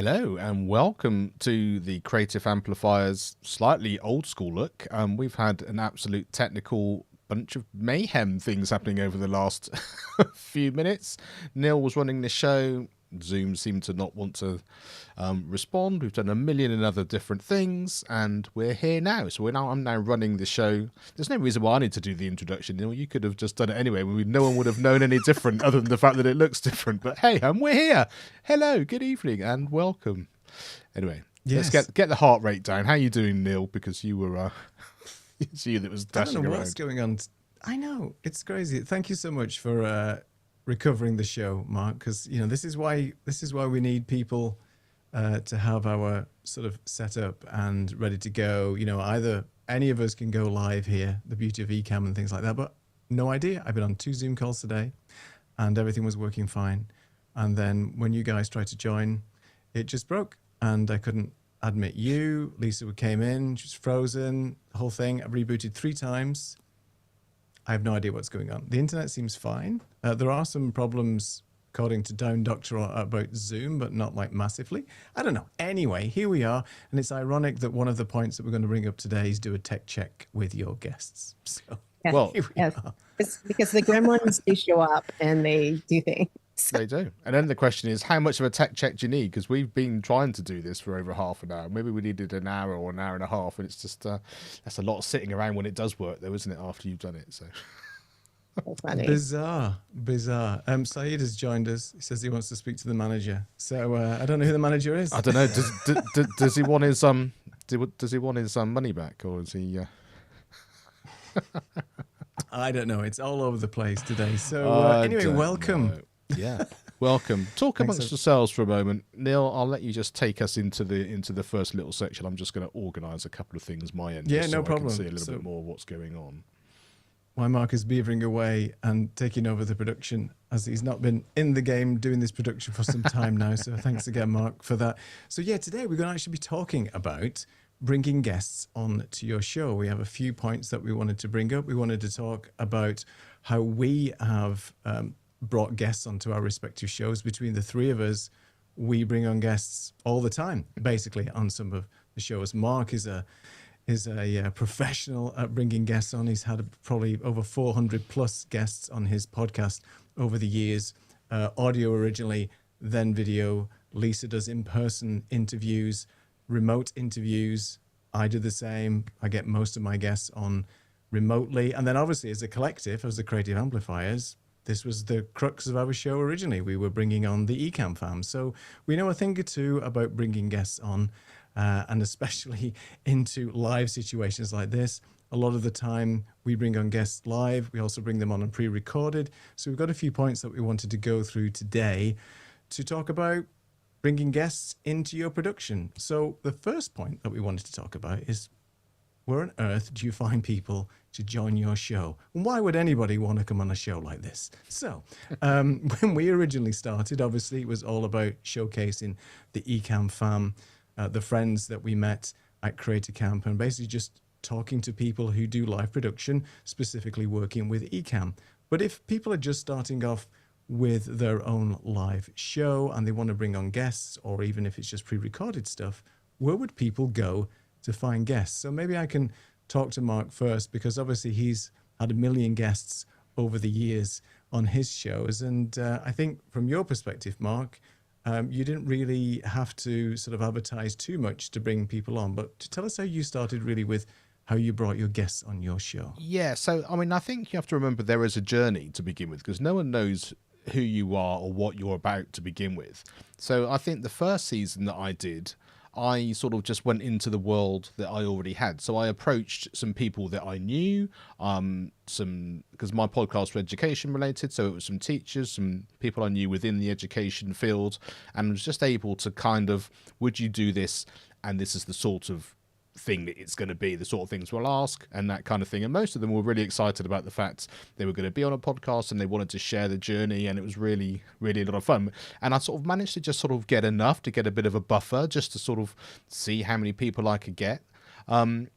Hello and welcome to the Creative Amplifiers slightly old school look. We've had an absolute technical bunch of mayhem things happening over the last few minutes. Neil was running the show. Zoom seemed to not want to respond. We've done a million and other different things, and we're here now. So I'm now running the show. There's no reason why I need to do the introduction. You could have just done it anyway. No one would have known any different other than the fact that it looks different. But hey, we're here. Hello, good evening, and welcome. Anyway, Yes. let's get the heart rate down. How you doing, Neil? Because you were it's you that was dashing I don't know around. what's going on. I know, it's crazy. Thank you so much for recovering the show, Mark, because this is why we need people to have our sort of set up and ready to go. Either any of us can go live here, the beauty of eCam and things like that, but no idea. I've been on 2 Zoom calls today and everything was working fine. And then when you guys tried to join, it just broke and I couldn't admit you. Lisa came in, she was frozen, the whole thing. I've rebooted 3 times. I have no idea what's going on. The internet seems fine. There are some problems, according to Down Doctor, about Zoom, but not like massively. I don't know. Anyway, here we are. And it's ironic that one of the points that we're going to bring up today is do a tech check with your guests. So, Yes, Well, here we yes. are. It's because the gremlins, they show up and they do things. They do. And then the question is, how much of a tech check do you need? Because we've been trying to do this for over half an hour. Maybe we needed an hour or an hour and a half. And it's just, that's a lot of sitting around when it does work, though, isn't it, after you've done it? So That's funny. Bizarre. Saeed has joined us. He says he wants to speak to the manager. So I don't know who the manager is. I don't know. Does he want his does he want his money back, or is he? I don't know. It's all over the place today. So I anyway, don't welcome. know. Yeah, welcome. Talk Thanks, amongst yourselves for a moment. Neil, I'll let you just take us into the first little section. I'm just going to organise a couple of things my end. Yeah, just no so I problem. can see a little So- bit more what's going on. Why Mark is beavering away and taking over the production, as he's not been in the game doing this production for some time now. So thanks again, Mark, for that. So yeah, today we're going to actually be talking about bringing guests on to your show. We have a few points that we wanted to bring up. We wanted to talk about how we have brought guests onto our respective shows. Between the 3 of us, we bring on guests all the time, basically, on some of the shows. Mark is a professional at bringing guests on. He's had probably over 400 plus guests on his podcast over the years. Audio originally, then video. Lisa does in-person interviews, remote interviews. I do the same. I get most of my guests on remotely. And then obviously as a collective, as the Creative Amplifiers, this was the crux of our show originally. We were bringing on the eCam fam. So we know a thing or two about bringing guests on. And especially into live situations like this. A lot of the time we bring on guests live. We also bring them on and pre-recorded. So we've got a few points that we wanted to go through today to talk about bringing guests into your production. So the first point that we wanted to talk about is, where on earth do you find people to join your show? And why would anybody want to come on a show like this? So when we originally started, obviously it was all about showcasing the eCam fam, the friends that we met at Creator Camp, and basically just talking to people who do live production, specifically working with eCam. But if people are just starting off with their own live show and they want to bring on guests, or even if it's just pre-recorded stuff, where would people go to find guests? So maybe I can talk to Mark first, because obviously he's had a million guests over the years on his shows. And I think from your perspective, Mark, you didn't really have to sort of advertise too much to bring people on, but to tell us how you started really with how you brought your guests on your show. Yeah, so I mean, I think you have to remember there is a journey to begin with, because no one knows who you are or what you're about to begin with. So I think the first season that I did, I sort of just went into the world that I already had. So I approached some people that I knew, because my podcast was education related. So it was some teachers, some people I knew within the education field, and was just able to kind of, would you do this? And this is the sort of thing that it's going to be, the sort of things we'll ask and that kind of thing. And most of them were really excited about the fact they were going to be on a podcast and they wanted to share the journey, and it was really, really a lot of fun. And I sort of managed to just sort of get enough to get a bit of a buffer, just to sort of see how many people I could get. And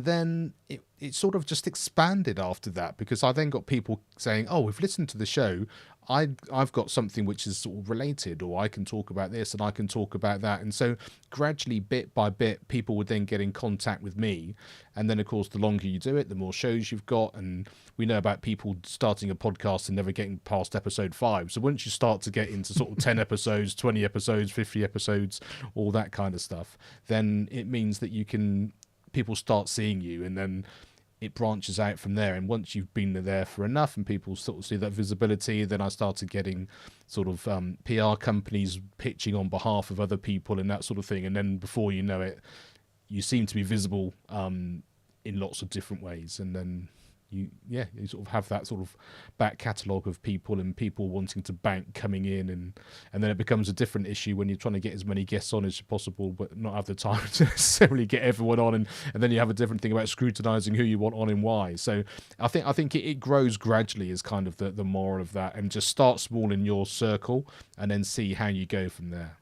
then it sort of just expanded after that, because I then got people saying, oh, we've listened to the show. I've got something which is sort of related, or I can talk about this and I can talk about that. And so gradually, bit by bit, people would then get in contact with me. And then, of course, the longer you do it, the more shows you've got. And we know about people starting a podcast and never getting past episode 5. So once you start to get into sort of 10 episodes, 20 episodes, 50 episodes, all that kind of stuff, then it means that people start seeing you, and then it branches out from there. And once you've been there for enough and people sort of see that visibility, then I started getting sort of PR companies pitching on behalf of other people and that sort of thing. And then before you know it, you seem to be visible in lots of different ways. And then you sort of have that sort of back catalogue of people and people wanting to bank coming in, and then it becomes a different issue when you're trying to get as many guests on as possible but not have the time to necessarily get everyone on, and then you have a different thing about scrutinizing who you want on and why. So I think it grows gradually is kind of the moral of that, and just start small in your circle and then see how you go from there.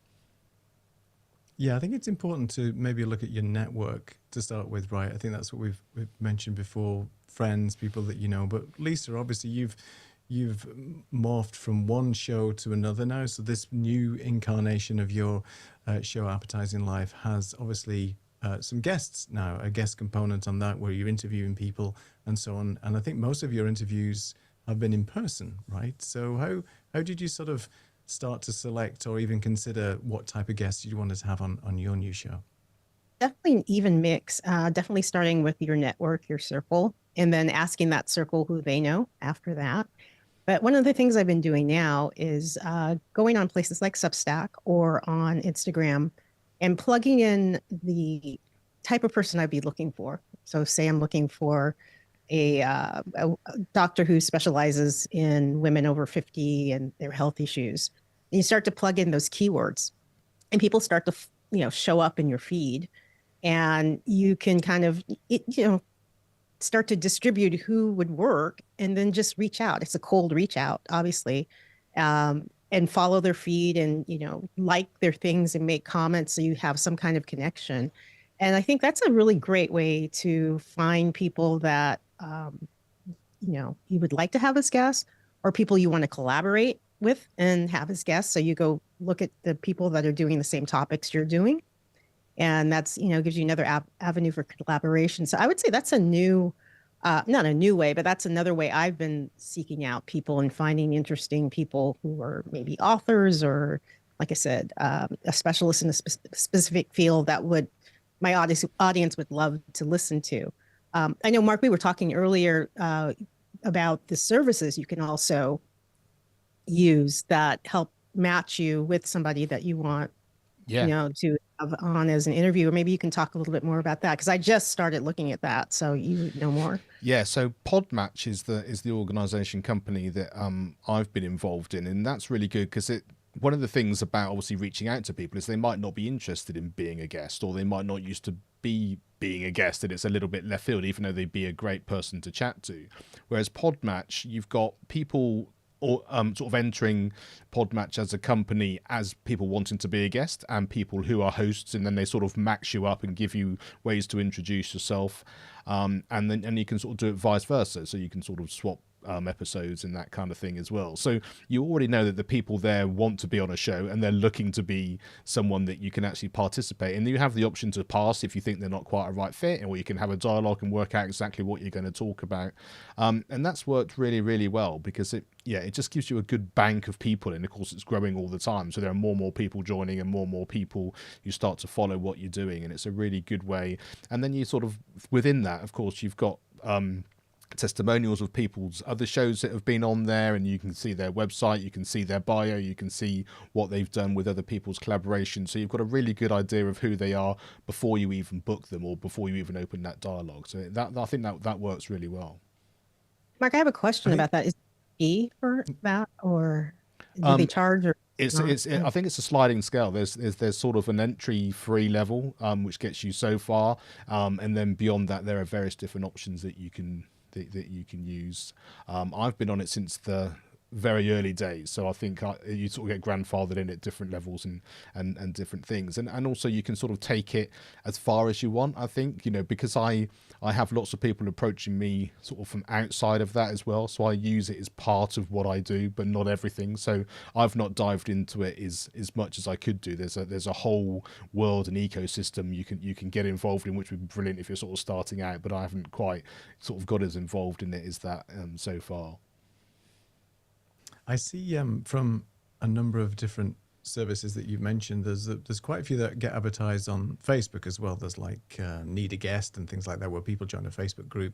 Yeah, I think it's important to maybe look at your network to start with, right? I think that's what we've mentioned before, friends, people that you know. But Lisa, obviously you've morphed from one show to another now. So this new incarnation of your show, Appetizing Life, has obviously some guests now, a guest component on that where you're interviewing people and so on. And I think most of your interviews have been in person, right? So how did you sort of start to select or even consider what type of guests you wanted to have on your new show? Definitely an even mix. Definitely starting with your network, your circle, and then asking that circle who they know after that. But one of the things I've been doing now is going on places like Substack or on Instagram and plugging in the type of person I'd be looking for. So say I'm looking for a doctor who specializes in women over 50 and their health issues. And you start to plug in those keywords and people start to show up in your feed, and you can kind of start to distribute who would work, and then just reach out. It's a cold reach out, obviously, and follow their feed and like their things and make comments so you have some kind of connection. And I think that's a really great way to find people that you would like to have as guests, or people you want to collaborate with and have as guests. So you go look at the people that are doing the same topics you're doing. And that's, gives you another avenue for collaboration. So I would say that's a new, not a new way, but that's another way I've been seeking out people and finding interesting people who are maybe authors or, like I said, a specialist in a specific field that my audience would love to listen to. I know, Mark, we were talking earlier about the services you can also use that help match you with somebody that you want to have on as an interview. Or maybe you can talk a little bit more about that, because I just started looking at that, so you know more. Yeah, so Podmatch is the organization company that I've been involved in, and that's really good because one of the things about obviously reaching out to people is they might not be interested in being a guest, or they might not used to be being a guest, and it's a little bit left field, even though they'd be a great person to chat to. Whereas Podmatch, you've got people or sort of entering Podmatch as a company as people wanting to be a guest, and people who are hosts, and then they sort of max you up and give you ways to introduce yourself, and you can sort of do it vice versa, so you can sort of swap episodes and that kind of thing as well. So you already know that the people there want to be on a show and they're looking to be someone that you can actually participate in. You have the option to pass if you think they're not quite a right fit, or you can have a dialogue and work out exactly what you're going to talk about. And that's worked really, really well, because it just gives you a good bank of people, and of course it's growing all the time, so there are more and more people joining and more people who start to follow what you're doing, and it's a really good way. And then you sort of, within that, of course, you've got testimonials of people's other shows that have been on there, and you can see their website, you can see their bio, you can see what they've done with other people's collaboration, so you've got a really good idea of who they are before you even book them or before you even open that dialogue. So I think that works really well. Mark, I have a question about that. Is there a fee for that, or do they charge? Or I think it's a sliding scale. There's sort of an entry free level, which gets you so far, and then beyond that there are various different options that you can use. I've been on it since the very early days. So I think you sort of get grandfathered in at different levels and different things. And also you can sort of take it as far as you want, I think, because I have lots of people approaching me sort of from outside of that as well. So I use it as part of what I do, but not everything. So I've not dived into it as much as I could do. There's a whole world and ecosystem you can get involved in, which would be brilliant if you're sort of starting out, but I haven't quite sort of got as involved in it as that so far. I see from a number of different services that you've mentioned, there's quite a few that get advertised on Facebook as well. There's like Need a Guest and things like that, where people join a Facebook group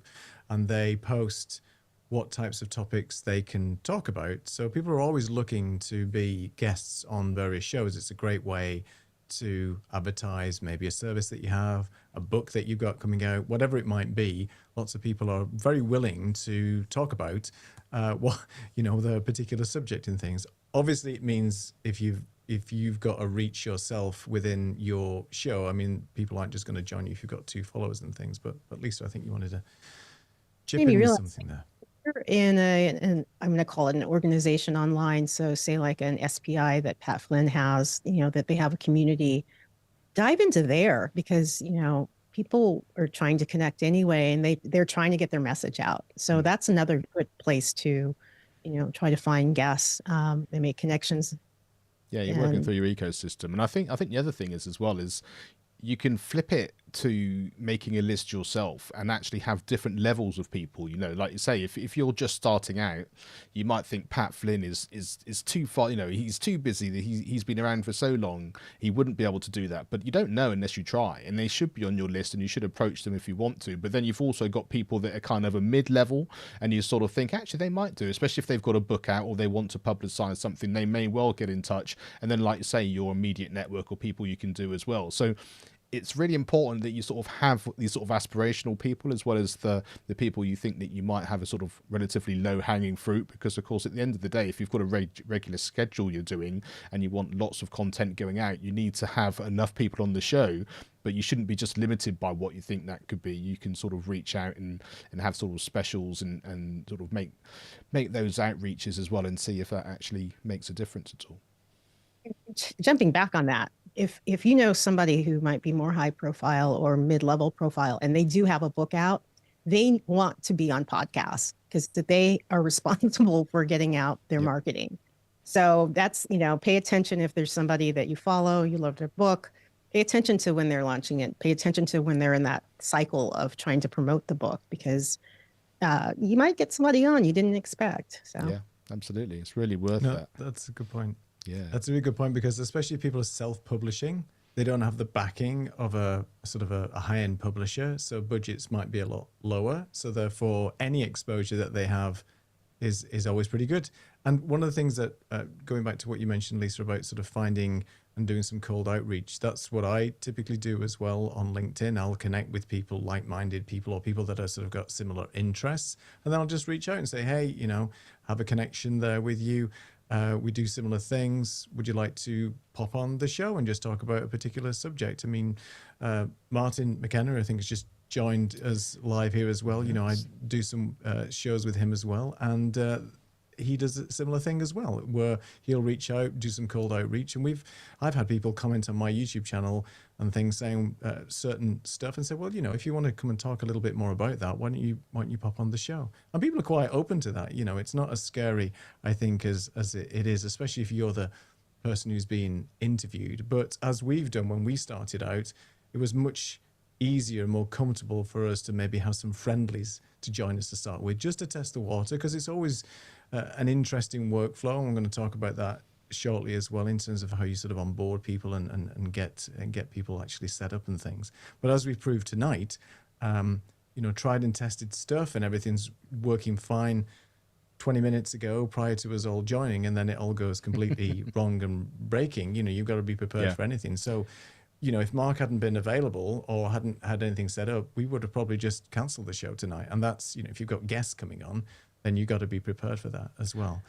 and they post what types of topics they can talk about. So people are always looking to be guests on various shows. It's a great way to advertise maybe a service that you have, a book that you've got coming out, whatever it might be. Lots of people are very willing to talk about the particular subject and things. Obviously, it means if you've got a reach yourself within your show, I mean, people aren't just going to join you if you've got 2 followers and things. But at least I think you wanted to chip in with something there. You're in I'm going to call it an organization online. So say like an SPI that Pat Flynn has, that they have a community. Dive into there because, people are trying to connect anyway, and they're trying to get their message out. So that's another good place to, try to find guests. They make connections. Yeah, you're working through your ecosystem. And I think the other thing is as well is you can flip it to making a list yourself and actually have different levels of people. Like you say, if you're just starting out, you might think Pat Flynn is too far, he's too busy, he's been around for so long, he wouldn't be able to do that. But you don't know unless you try, and they should be on your list and you should approach them if you want to. But then you've also got people that are kind of a mid-level, and you sort of think actually they might do, especially if they've got a book out or they want to publicize something, they may well get in touch. And then, like you say, your immediate network or people you can do as well. So it's really important that you sort of have these sort of aspirational people as well as the people you think that you might have a sort of relatively low hanging fruit, because of course at the end of the day, if you've got a regular schedule you're doing and you want lots of content going out, you need to have enough people on the show. But you shouldn't be just limited by what you think that could be. You can sort of reach out and have sort of specials and sort of make those outreaches as well and see if that actually makes a difference at all. Jumping back on that, if you know somebody who might be more high profile or mid-level profile and they do have a book out, they want to be on podcasts because they are responsible for getting out their marketing. So that's, pay attention if there's somebody that you follow, you love their book, pay attention to when they're launching it, pay attention to when they're in that cycle of trying to promote the book, because you might get somebody on you didn't expect. So yeah, absolutely. It's really worth that. That's a good point. Yeah, that's a really good point, because especially if people are self-publishing, they don't have the backing of a sort of a high-end publisher, so budgets might be a lot lower. So therefore, any exposure that they have is always pretty good. And one of the things that, going back to what you mentioned, Lisa, about sort of finding and doing some cold outreach, that's what I typically do as well on LinkedIn. I'll connect with people, like-minded people, or people that are sort of got similar interests, and then I'll just reach out and say, hey, have a connection there with you. We do similar things. Would you like to pop on the show and just talk about a particular subject? I mean, Martin McKenna, I think, has just joined us live here as well. I do some shows with him as well. And he does a similar thing as well, where he'll reach out, do some cold outreach. And I've had people comment on my YouTube channel and things saying certain stuff and say, well, if you want to come and talk a little bit more about that, why don't you pop on the show? And people are quite open to that. It's not as scary, I think, as it is, especially if you're the person who's being interviewed. But as we've done when we started out, it was much easier and more comfortable for us to maybe have some friendlies to join us to start with, just to test the water, because it's always an interesting workflow. I'm going to talk about that shortly as well, in terms of how you sort of onboard people and get people actually set up and things. But as we proved tonight, tried and tested stuff and everything's working fine 20 minutes ago prior to us all joining, and then it all goes completely wrong and breaking. You've got to be prepared for anything. So, if Mark hadn't been available or hadn't had anything set up, we would have probably just cancelled the show tonight. And that's, if you've got guests coming on, then you've got to be prepared for that as well.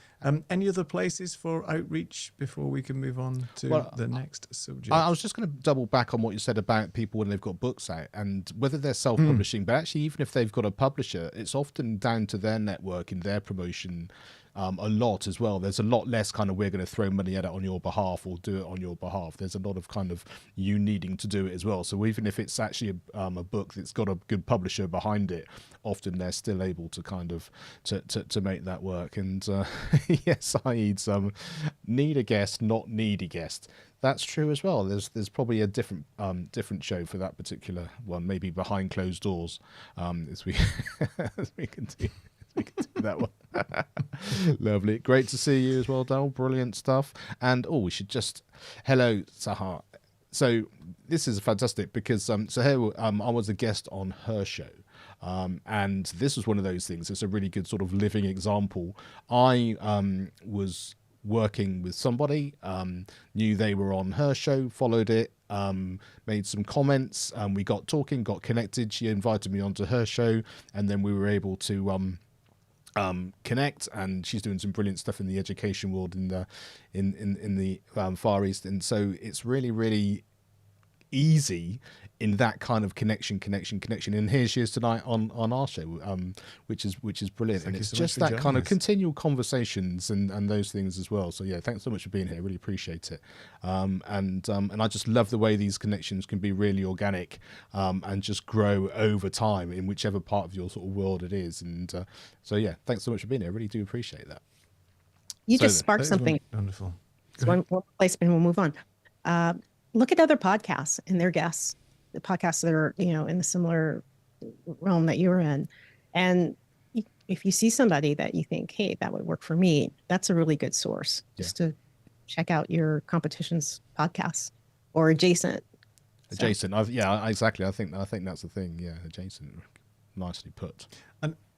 Any other places for outreach before we can move on to the next subject? I was just going to double back on what you said about people when they've got books out and whether they're self-publishing, but actually even if they've got a publisher, it's often down to their network and their promotion. a lot as well. There's a lot less kind of we're going to throw money at it on your behalf or do it on your behalf. There's a lot of kind of you needing to do it as well. So even if it's actually a book that's got a good publisher behind it, often they're still able to kind of to make that work. And yes, need a guest, not needy guest. That's true as well. There's probably a different show for that particular one, maybe behind closed doors, as we as we continue. We can do that one. Lovely. Great to see you as well, Dal. Brilliant stuff. And we should just hello, Sahar. So this is fantastic because so here I was a guest on her show. And this was one of those things. It's a really good sort of living example. I was working with somebody, knew they were on her show, followed it, made some comments, we got talking, got connected. She invited me onto her show, and then we were able to connect, and she's doing some brilliant stuff in the education world in the Far East. And so it's really, really easy in that kind of connection. And here she is tonight on our show, which is brilliant. Thank and it's so much just for that joining kind of us. continual conversations and those things as well. So yeah, thanks so much for being here. Really appreciate it. And I just love the way these connections can be really organic, and just grow over time in whichever part of your sort of world it is. And so yeah, thanks so much for being here. I really do appreciate that. You So just sparked That is something. wonderful. It's one placement. We'll move on. Look at other podcasts and their guests, the podcasts that are, in the similar realm that you're in. And if you see somebody that you think, hey, that would work for me, that's a really good source just to check out your competition's podcasts or adjacent. Adjacent. Exactly. I think that's the thing. Yeah. Adjacent. Nicely put.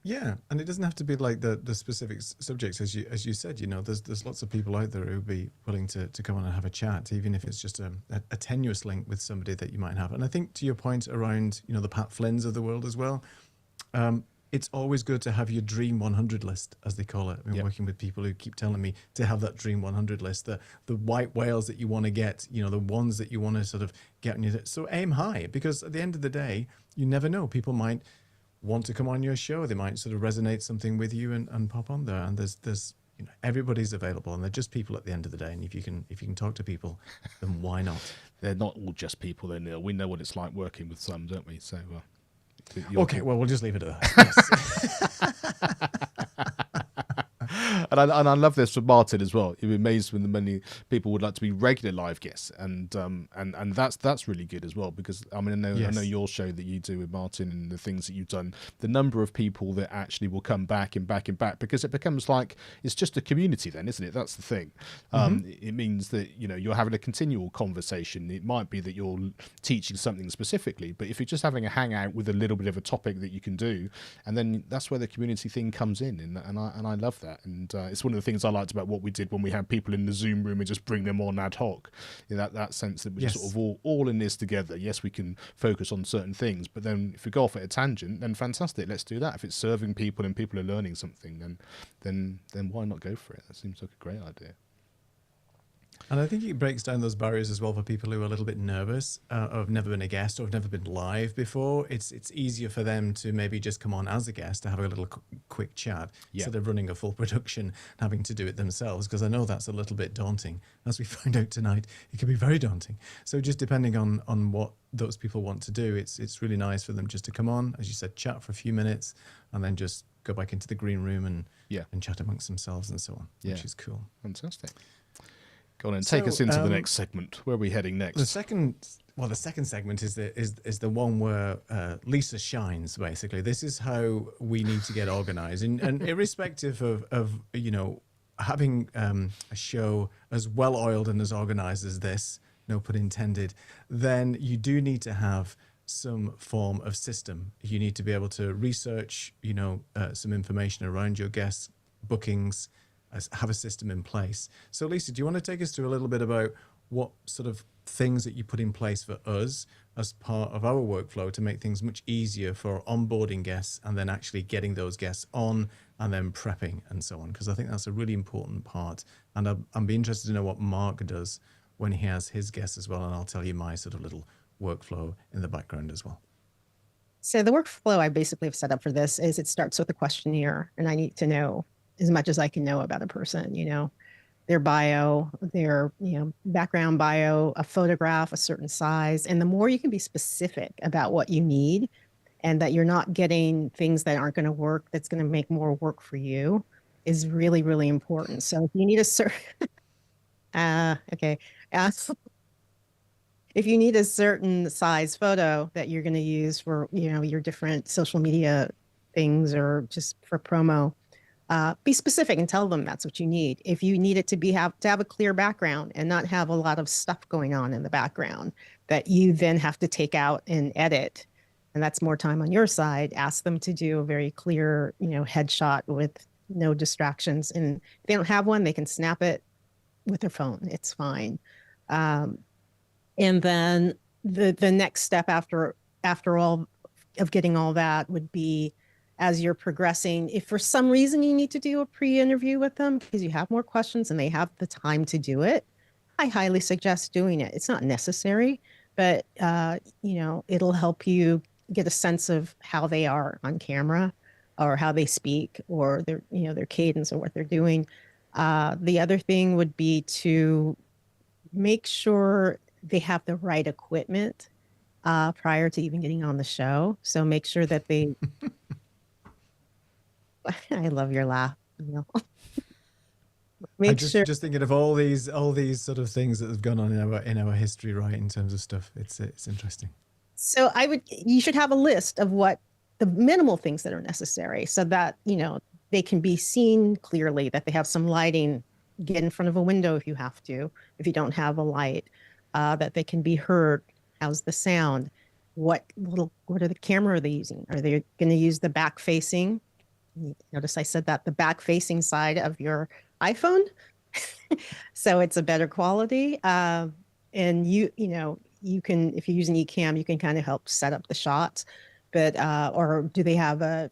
And it doesn't have to be like the specific subjects, as you said. There's lots of people out there who'd be willing to come on and have a chat, even if it's just a tenuous link with somebody that you might have. And I think to your point around the Pat Flynn's of the world as well, it's always good to have your Dream 100 list, as they call it. I've been working with people who keep telling me to have that Dream 100 list, the white whales that you want to get, the ones that you want to sort of get on your. So aim high, because at the end of the day, you never know. People might want to come on your show. They might sort of resonate something with you and pop on there. And there's everybody's available, and they're just people at the end of the day. And if you can talk to people, then why not? They're not all just people, though, Neil. We know what it's like working with some, don't we? So okay, well, we'll just leave it at that. Yes. And I love this for Martin as well. You're amazed when the many people would like to be regular live guests, and that's really good as well, because I know your show that you do with Martin and the things that you've done, the number of people that actually will come back and back and back, because it becomes like it's just a community then, isn't it? That's the thing. It means that you're having a continual conversation. It might be that you're teaching something specifically, but if you're just having a hangout with a little bit of a topic that you can do, and then that's where the community thing comes in, and I love that. And it's one of the things I liked about what we did when we had people in the Zoom room and just bring them on ad hoc. That sense that we're just sort of all in this together. Yes, we can focus on certain things, but then if we go off at a tangent, then fantastic, let's do that. If it's serving people and people are learning something, then why not go for it? That seems like a great idea. And I think it breaks down those barriers as well for people who are a little bit nervous, or have never been a guest or have never been live before. It's easier for them to maybe just come on as a guest to have a little quick chat instead of running a full production and having to do it themselves, because I know that's a little bit daunting. As we find out tonight, it can be very daunting. So just depending on what those people want to do, it's really nice for them just to come on, as you said, chat for a few minutes, and then just go back into the green room and chat amongst themselves and so on, which is cool. Fantastic. Go on and take us into the next segment. Where are we heading next? The second segment is the one where Lisa shines. Basically, this is how we need to get organised, and irrespective of having a show as well oiled and as organised as this, no pun intended, then you do need to have some form of system. You need to be able to research, some information around your guests' bookings. Have a system in place. So Lisa, do you want to take us through a little bit about what sort of things that you put in place for us as part of our workflow to make things much easier for onboarding guests and then actually getting those guests on and then prepping and so on? Because I think that's a really important part. And I'd be interested to know what Mark does when he has his guests as well. And I'll tell you my sort of little workflow in the background as well. So the workflow I basically have set up for this is it starts with a questionnaire, and I need to know as much as I can know about a person, their bio, their, background bio, a photograph, a certain size. And the more you can be specific about what you need and that you're not getting things that aren't going to work, that's going to make more work for you is really, really important. So if you need a certain, okay. Uh, if you need a certain size photo that you're going to use for, your different social media things or just for promo, be specific and tell them that's what you need. If you need it to have a clear background and not have a lot of stuff going on in the background that you then have to take out and edit, and that's more time on your side, ask them to do a very clear, headshot with no distractions. And if they don't have one, they can snap it with their phone. It's fine. And then the next step after all of getting all that would be, as you're progressing, if for some reason you need to do a pre-interview with them because you have more questions and they have the time to do it, I highly suggest doing it. It's not necessary, but it'll help you get a sense of how they are on camera or how they speak or their cadence or what they're doing. The other thing would be to make sure they have the right equipment prior to even getting on the show. So make sure that they I love your laugh. I'm just thinking of all these sort of things that have gone on in our history, right? In terms of stuff, it's interesting. So you should have a list of what the minimal things that are necessary, so that they can be seen clearly. That they have some lighting, get in front of a window if you have to, if you don't have a light. That they can be heard. How's the sound? What are the camera are they using? Are they going to use the back facing? Notice I said that the back facing side of your iPhone. So it's a better quality. And you can, if you're using eCam, you can kind of help set up the shots, but, or do they have a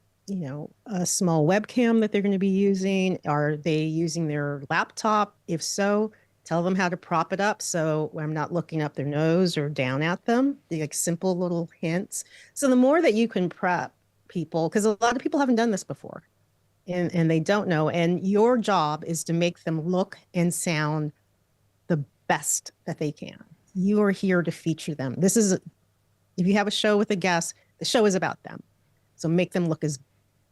small webcam that they're going to be using? Are they using their laptop? If so, tell them how to prop it up so I'm not looking up their nose or down at them. Like simple little hints. So the more that you can prep people, because a lot of people haven't done this before and they don't know. And your job is to make them look and sound the best that they can. You are here to feature them. If you have a show with a guest, the show is about them. So make them look as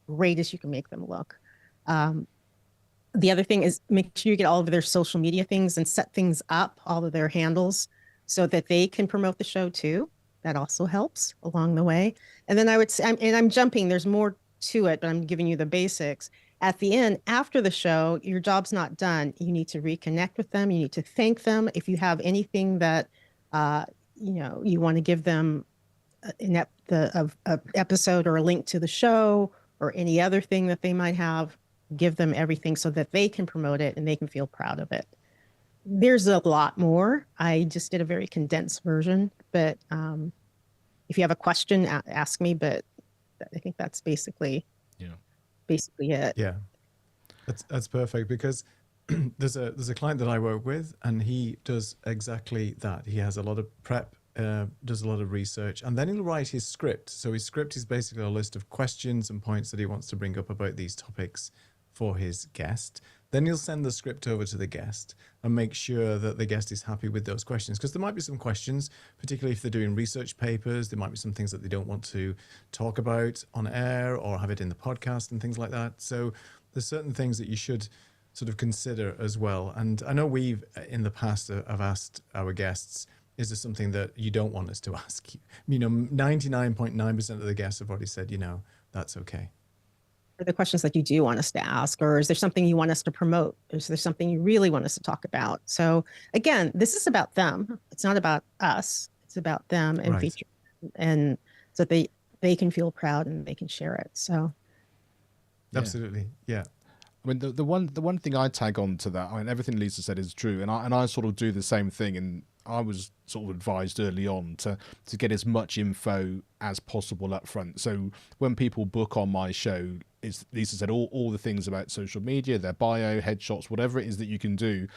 great as you can make them look. The other thing is make sure you get all of their social media things and set things up, all of their handles, so that they can promote the show too. That also helps along the way. And then I would say, and I'm jumping, there's more to it, but I'm giving you the basics. At the end, after the show, your job's not done. You need to reconnect with them. You need to thank them. If you have anything that, you want to give them an episode or a link to the show or any other thing that they might have, give them everything so that they can promote it and they can feel proud of it. There's a lot more. I just did a very condensed version, but if you have a question, ask me. But I think that's basically it. Yeah, that's perfect, because there's a client that I work with, and he does exactly that. He has a lot of prep, does a lot of research, and then he'll write his script. So his script is basically a list of questions and points that he wants to bring up about these topics for his guest. Then he'll send the script over to the guest and make sure that the guest is happy with those questions, because there might be some questions, particularly if they're doing research papers, there might be some things that they don't want to talk about on air or have it in the podcast and things like that. So there's certain things that you should sort of consider as well. And I know we've in the past have asked our guests, is there something that you don't want us to ask? 99.9% of the guests have already said, that's okay. The questions that you do want us to ask, or is there something you want us to promote? Is there something you really want us to talk about? So again, this is about them. It's not about us. It's about them and feature, and so they can feel proud and they can share it. So absolutely, yeah. I mean, the one thing I tag on to that, I mean, everything Lisa said is true, and I sort of do the same thing. And I was sort of advised early on to get as much info as possible up front. So when people book on my show, Lisa said all the things about social media, their bio, headshots, whatever it is that you can do.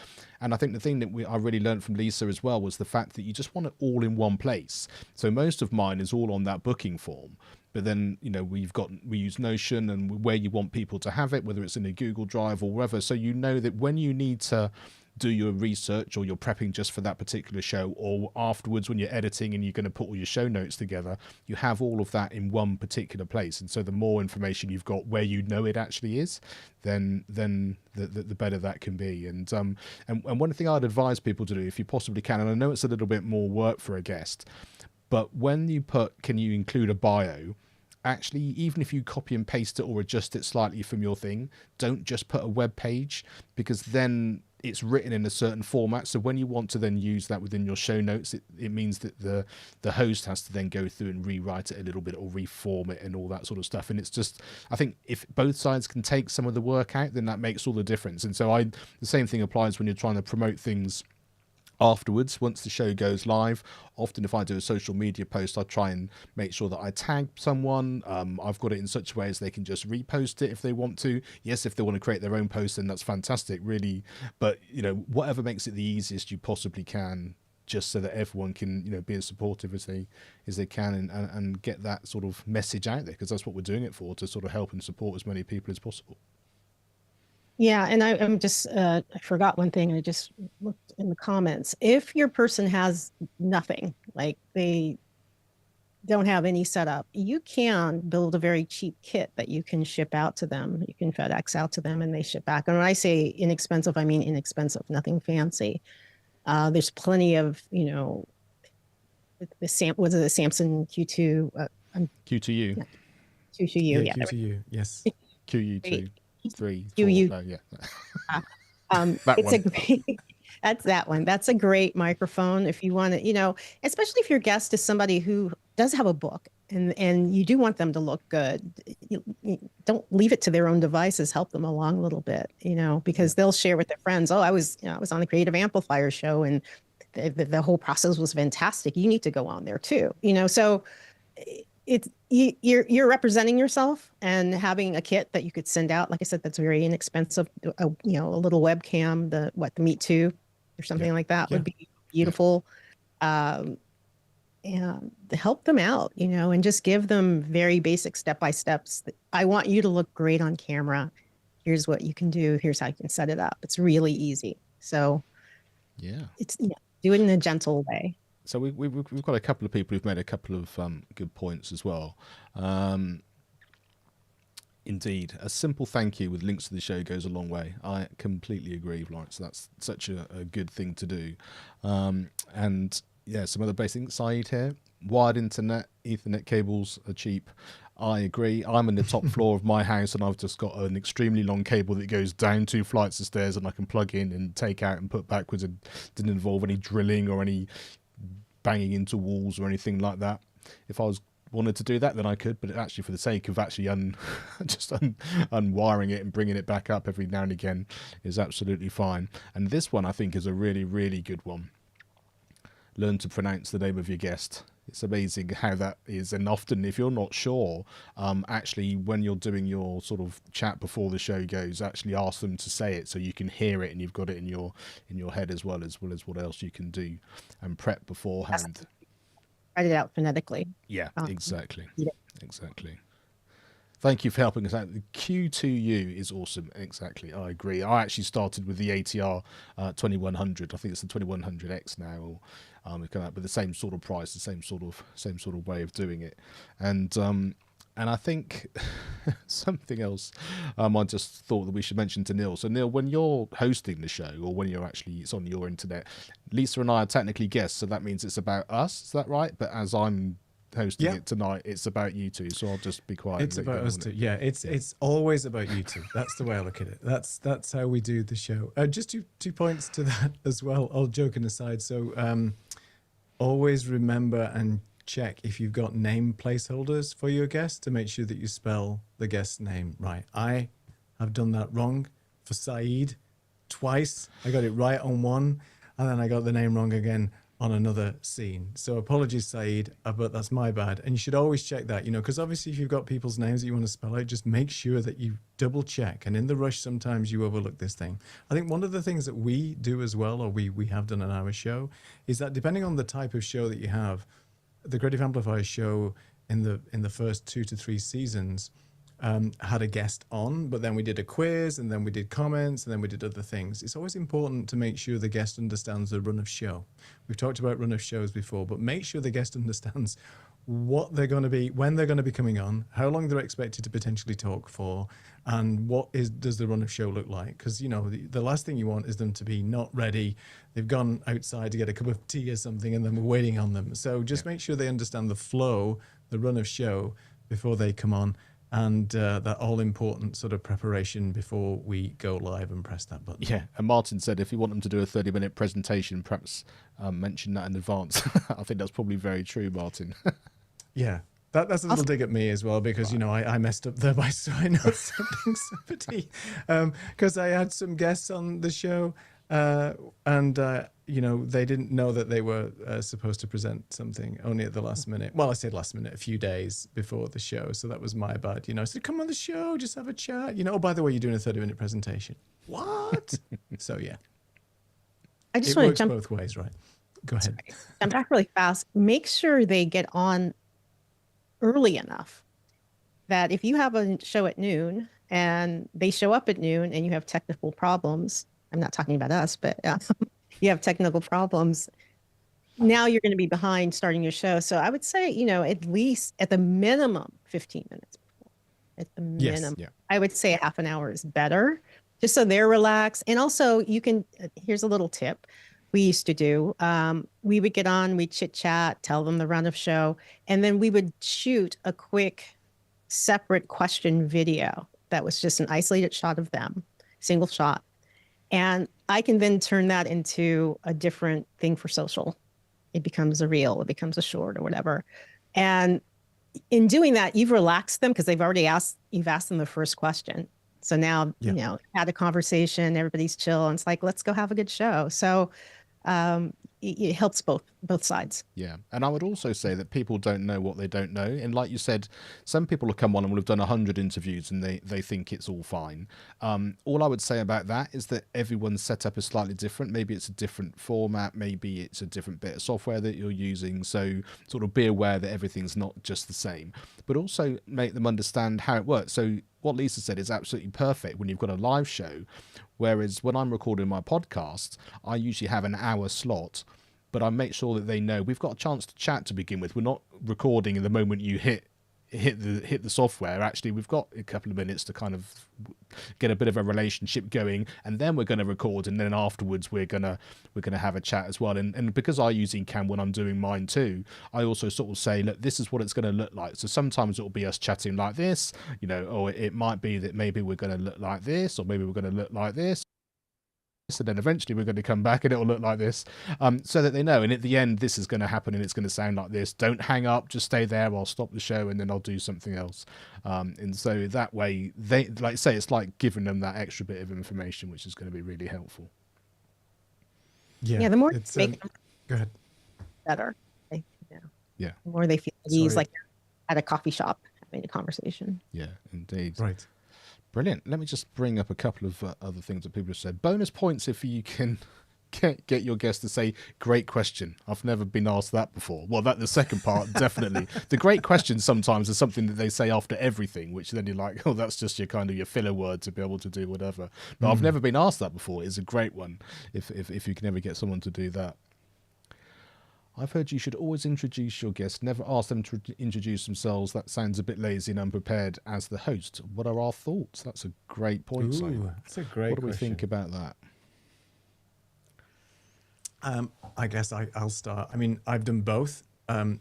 And I think the thing that I really learned from Lisa as well was the fact that you just want it all in one place. So most of mine is all on that booking form. but then, we use Notion and where you want people to have it, whether it's in a Google Drive or wherever. So that when you need to do your research or you're prepping just for that particular show, or afterwards when you're editing and you're going to put all your show notes together, you have all of that in one particular place. And so the more information you've got where it actually is, then the better that can be. And one thing I'd advise people to do, if you possibly can, and I know it's a little bit more work for a guest, but when you can you include a bio? Actually, even if you copy and paste it or adjust it slightly from your thing, don't just put a web page, because then it's written in a certain format. So when you want to then use that within your show notes, it means that the host has to then go through and rewrite it a little bit or reform it and all that sort of stuff. And it's just, I think if both sides can take some of the work out, then that makes all the difference. And so the same thing applies when you're trying to promote things afterwards, once the show goes live. Often if I do a social media post, I try and make sure that I tag someone. I've got it in such a way as they can just repost it if they want to. Yes, if they want to create their own post, then that's fantastic, really. But whatever makes it the easiest you possibly can, just so that everyone can be as supportive as they can and get that sort of message out there, because that's what we're doing it for, to sort of help and support as many people as possible. Yeah, and I'm just, I forgot one thing. I just looked in the comments. If your person has nothing, like they don't have any setup, you can build a very cheap kit that you can ship out to them. You can FedEx out to them and they ship back. And when I say inexpensive, I mean inexpensive, nothing fancy. There's plenty of, the Samsung Q2? Q2U. Yeah, Q2U, yeah. Q2U, yes. QU2. 3, 4, yeah. That it's one. A great, that's that one. That's a great microphone if you want to, especially if your guest is somebody who does have a book and you do want them to look good. You don't leave it to their own devices. Help them along a little bit, because they'll share with their friends. Oh, I was on the Creative Amplifiers show and the whole process was fantastic. You need to go on there too, so you're representing yourself and having a kit that you could send out. Like I said, that's very inexpensive. A little webcam, the Meet 2 or something like that would be beautiful. And help them out, and just give them very basic step-by-steps. I want you to look great on camera. Here's what you can do. Here's how you can set it up. It's really easy. So it's do it in a gentle way. So we've got a couple of people who've made a couple of good points as well. Indeed, a simple thank you with links to the show goes a long way. I completely agree, Lawrence. That's such a good thing to do. And yeah, some other basic side here. Wired internet, Ethernet cables are cheap. I agree. I'm in the top floor of my house and I've just got an extremely long cable that goes down 2 flights of stairs and I can plug in and take out and put backwards. It didn't involve any drilling or any banging into walls or anything like that. If I wanted to do that, then I could, but actually for the sake of actually unwiring it and bringing it back up every now and again is absolutely fine. And this one I think is a really, really good one. Learn to pronounce the name of your guest. It's amazing how that is. And often if you're not sure, actually when you're doing your sort of chat before the show goes, actually ask them to say it so you can hear it and you've got it in your head as well as what else you can do and prep beforehand. Write it out phonetically. Yeah, exactly. Yeah. Exactly. Thank you for helping us out. The Q2U is awesome. Exactly. I agree. I actually started with the ATR 2100. I think it's the 2100X now, or it came out with the same sort of price, the same sort of way of doing it. And I think something else I just thought that we should mention to Neil. So Neil, when you're hosting the show or when it's on your internet, Lisa and I are technically guests, so that means it's about us. Is that right? But as I'm hosting it tonight, it's about you two, so I'll just be quiet. It's about us two. Yeah, it's always about you two. That's the way I look at it. That's how we do the show. Just two points to that as well, all joking aside. So always remember and check if you've got name placeholders for your guest to make sure that you spell the guest's name right. I have done that wrong for Saeed twice. I got it right on one and then I got the name wrong again on another scene. So apologies, Saeed, but that's my bad. And you should always check that, because obviously if you've got people's names that you want to spell out, just make sure that you double check. And in the rush, sometimes you overlook this thing. I think one of the things that we do as well, or we have done on our show, is that depending on the type of show that you have, the Creative Amplifiers show in the first 2 to 3 seasons had a guest on, but then we did a quiz, and then we did comments, and then we did other things. It's always important to make sure the guest understands the run of show. We've talked about run of shows before, but make sure the guest understands what they're going to be, when they're going to be coming on, how long they're expected to potentially talk for, and does the run of show look like? Because, you know, the last thing you want is them to be not ready. They've gone outside to get a cup of tea or something, and then we're waiting on them. So just make sure they understand the flow, the run of show before they come on, and that all-important sort of preparation before we go live and press that button. Yeah, and Martin said if you want them to do a 30-minute presentation, perhaps mention that in advance. I think that's probably very true, Martin. Yeah, that's a little dig at me as well, because, you know, I messed up there by not sending somebody, because I had some guests on the show, and you know, they didn't know that they were supposed to present something only at the last minute. Well, I said last minute, a few days before the show. So that was my bad. You know, I said, come on the show, just have a chat. You know, oh, by the way, you're doing a 30-minute presentation. What? So, yeah. I just It want to works jump both ways, right? Go ahead. jump back really fast. Make sure they get on early enough that if you have a show at noon and they show up at noon and you have technical problems, I'm not talking about us, but you have technical problems, now you're going to be behind starting your show. So I would say, you know, at least at the minimum 15 minutes before. At the minimum. Yeah. I would say half an hour is better, just so they're relaxed. And also you can, here's a little tip we used to do. We would get on, we'd chit chat, tell them the run of show, and then we would shoot a quick separate question video that was just an isolated shot of them, single shot. And I can then turn that into a different thing for social. It becomes a reel, it becomes a short or whatever. And in doing that, you've relaxed them because you've asked them the first question. So now, you know, had a conversation, everybody's chill, and it's like, let's go have a good show. So it helps both sides. Yeah. And I would also say that people don't know what they don't know. And like you said, some people will come on and will have done 100 interviews and they think it's all fine. All I would say about that is that everyone's setup is slightly different. Maybe it's a different format. Maybe it's a different bit of software that you're using. So sort of be aware that everything's not just the same, but also make them understand how it works. So what Lisa said is absolutely perfect when you've got a live show. Whereas when I'm recording my podcast, I usually have an hour slot, but I make sure that they know we've got a chance to chat to begin with. We're not recording in the moment you hit the software. Actually, we've got a couple of minutes to kind of get a bit of a relationship going, and then we're going to record, and then afterwards we're gonna have a chat as well. And because I use Ecamm when I'm doing mine too, I also sort of say, look, this is what it's going to look like. So sometimes it'll be us chatting like this, you know, or it might be that maybe we're going to look like this, or maybe we're going to look like this. So then eventually we're going to come back and it'll look like this, so that they know. And at the end, this is going to happen and it's going to sound like this. Don't hang up, just stay there. I'll stop the show and then I'll do something else. And so that way, they, like I say, it's like giving them that extra bit of information, which is going to be really helpful. Yeah, the more you make them, go ahead. better. Yeah. The more they feel at ease, like at a coffee shop having a conversation. Yeah, indeed. Right. Brilliant. Let me just bring up a couple of other things that people have said. Bonus points if you can get your guest to say, great question. I've never been asked that before. Well, the second part, definitely. The great question sometimes is something that they say after everything, which then you're like, oh, that's just your kind of your filler word to be able to do whatever. But I've never been asked that before. It's a great one if you can ever get someone to do that. I've heard you should always introduce your guest, never ask them to introduce themselves. That sounds a bit lazy and unprepared as the host. What are our thoughts? That's a great point. Ooh, that's a great What do we question. think about that? I guess I'll start. I mean, I've done both.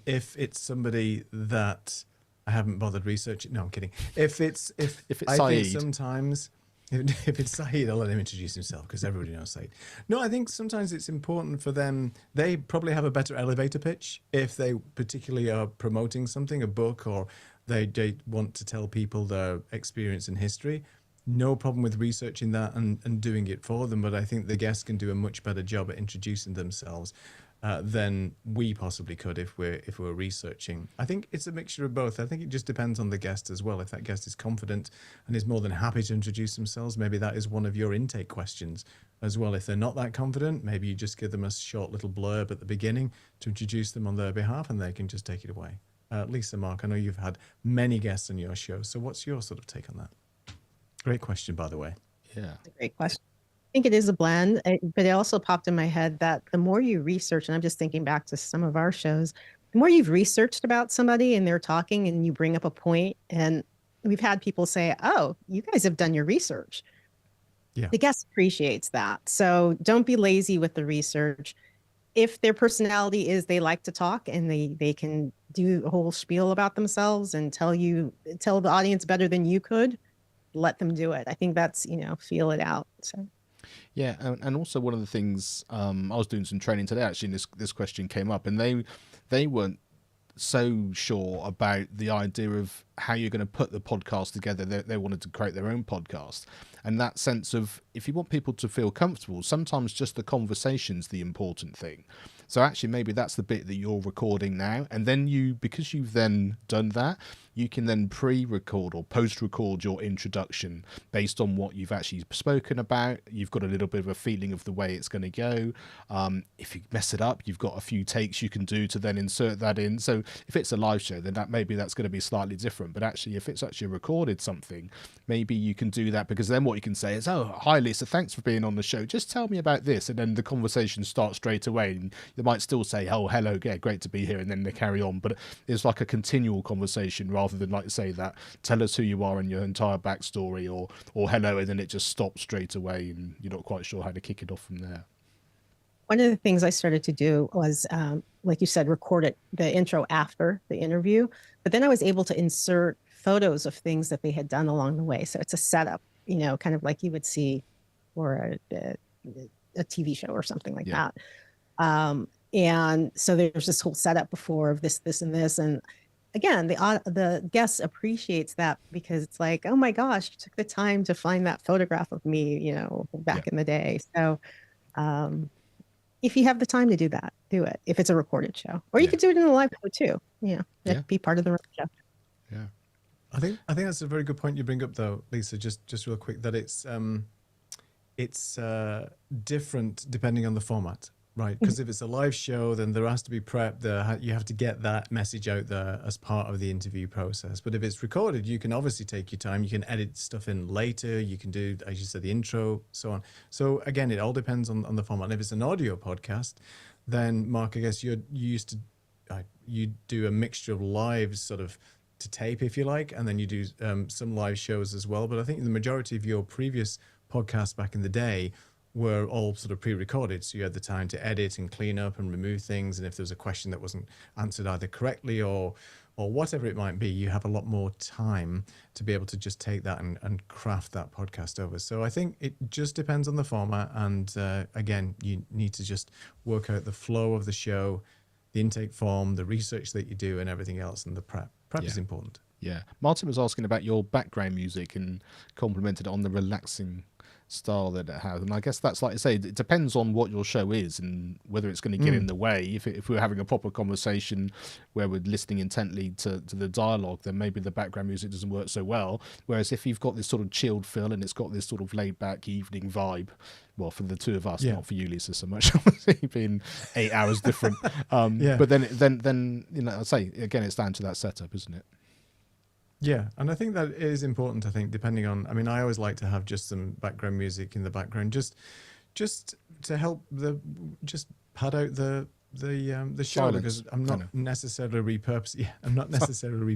If it's somebody that I haven't bothered researching, no, I'm kidding. If it's I think Saeed. sometimes if it's Saeed, I'll let him introduce himself because everybody knows Saeed. No, I think sometimes it's important for them. They probably have a better elevator pitch if they particularly are promoting something, a book, or they want to tell people their experience and history. No problem with researching that and doing it for them, but I think the guests can do a much better job at introducing themselves than we possibly could if we're researching. I think it's a mixture of both. I think it just depends on the guest as well. If that guest is confident and is more than happy to introduce themselves, maybe that is one of your intake questions as well. If they're not that confident, maybe you just give them a short little blurb at the beginning to introduce them on their behalf and they can just take it away. Lisa, Mark, I know you've had many guests on your show. So what's your sort of take on that? Great question, by the way. Yeah. That's a great question. I think it is a blend, but it also popped in my head that the more you research, and I'm just thinking back to some of our shows, the more you've researched about somebody and they're talking and you bring up a point, and we've had people say, oh, you guys have done your research. Yeah. The guest appreciates that. So don't be lazy with the research. If their personality is they like to talk and they can do a whole spiel about themselves and tell the audience better than you could, let them do it. I think that's, feel it out. So. Yeah, and also one of the things, I was doing some training today actually, and this question came up, and they weren't so sure about the idea of how you're going to put the podcast together. They wanted to create their own podcast, and that sense of, if you want people to feel comfortable, sometimes just the conversation's the important thing. So actually maybe that's the bit that you're recording now, and then because you've then done that, you can then pre-record or post-record your introduction based on what you've actually spoken about. You've got a little bit of a feeling of the way it's going to go. If you mess it up, you've got a few takes you can do to then insert that in. So if it's a live show, then maybe that's going to be slightly different. But actually, if it's actually recorded something, maybe you can do that, because then what you can say is, oh, hi Lisa, thanks for being on the show. Just tell me about this. And then the conversation starts straight away. And they might still say, oh, hello, yeah, great to be here. And then they carry on. But it's like a continual conversation rather than, like, say that, tell us who you are and your entire backstory, or hello, and then it just stops straight away and you're not quite sure how to kick it off from there. One of the things I started to do was, like you said, record the intro after the interview, but then I was able to insert photos of things that they had done along the way. So it's a setup, kind of like you would see for a TV show or something like that. And so there's this whole setup before of this, and this. And again, the guest appreciates that, because it's like, oh my gosh, you took the time to find that photograph of me, back in the day. So if you have the time to do that, do it. If it's a recorded show, or you could do it in a live show too. Be part of the show. Yeah. I think that's a very good point you bring up, though, Lisa. Just real quick, that it's different depending on the format, right? Because if it's a live show, then there has to be prep. You have to get that message out there as part of the interview process. But if it's recorded, you can obviously take your time. You can edit stuff in later. You can do, as you said, the intro, so on. So again, it all depends on the format. And if it's an audio podcast, then Mark, I guess you do a mixture of live sort of to tape, if you like, and then you do some live shows as well. But I think the majority of your previous podcasts back in the day were all sort of pre-recorded, so you had the time to edit and clean up and remove things, and if there was a question that wasn't answered either correctly or whatever it might be, you have a lot more time to be able to just take that and craft that podcast over. So I think it just depends on the format, and again, you need to just work out the flow of the show, the intake form, the research that you do, and everything else, and the prep is important. Yeah. Martin was asking about your background music and complimented on the relaxing style that it has. And I guess that's, like I say, it depends on what your show is and whether it's going to get in the way. If we're having a proper conversation where we're listening intently to the dialogue, then maybe the background music doesn't work so well. Whereas if you've got this sort of chilled feel and it's got this sort of laid back evening vibe, well, for the two of us, not for you, Lisa, so much, obviously being 8 hours different. But then I say again, it's down to that setup, isn't it? Yeah, and I think that is important. I think depending on, I always like to have just some background music in the background, just to help just pad out the show. Silence, because I'm not necessarily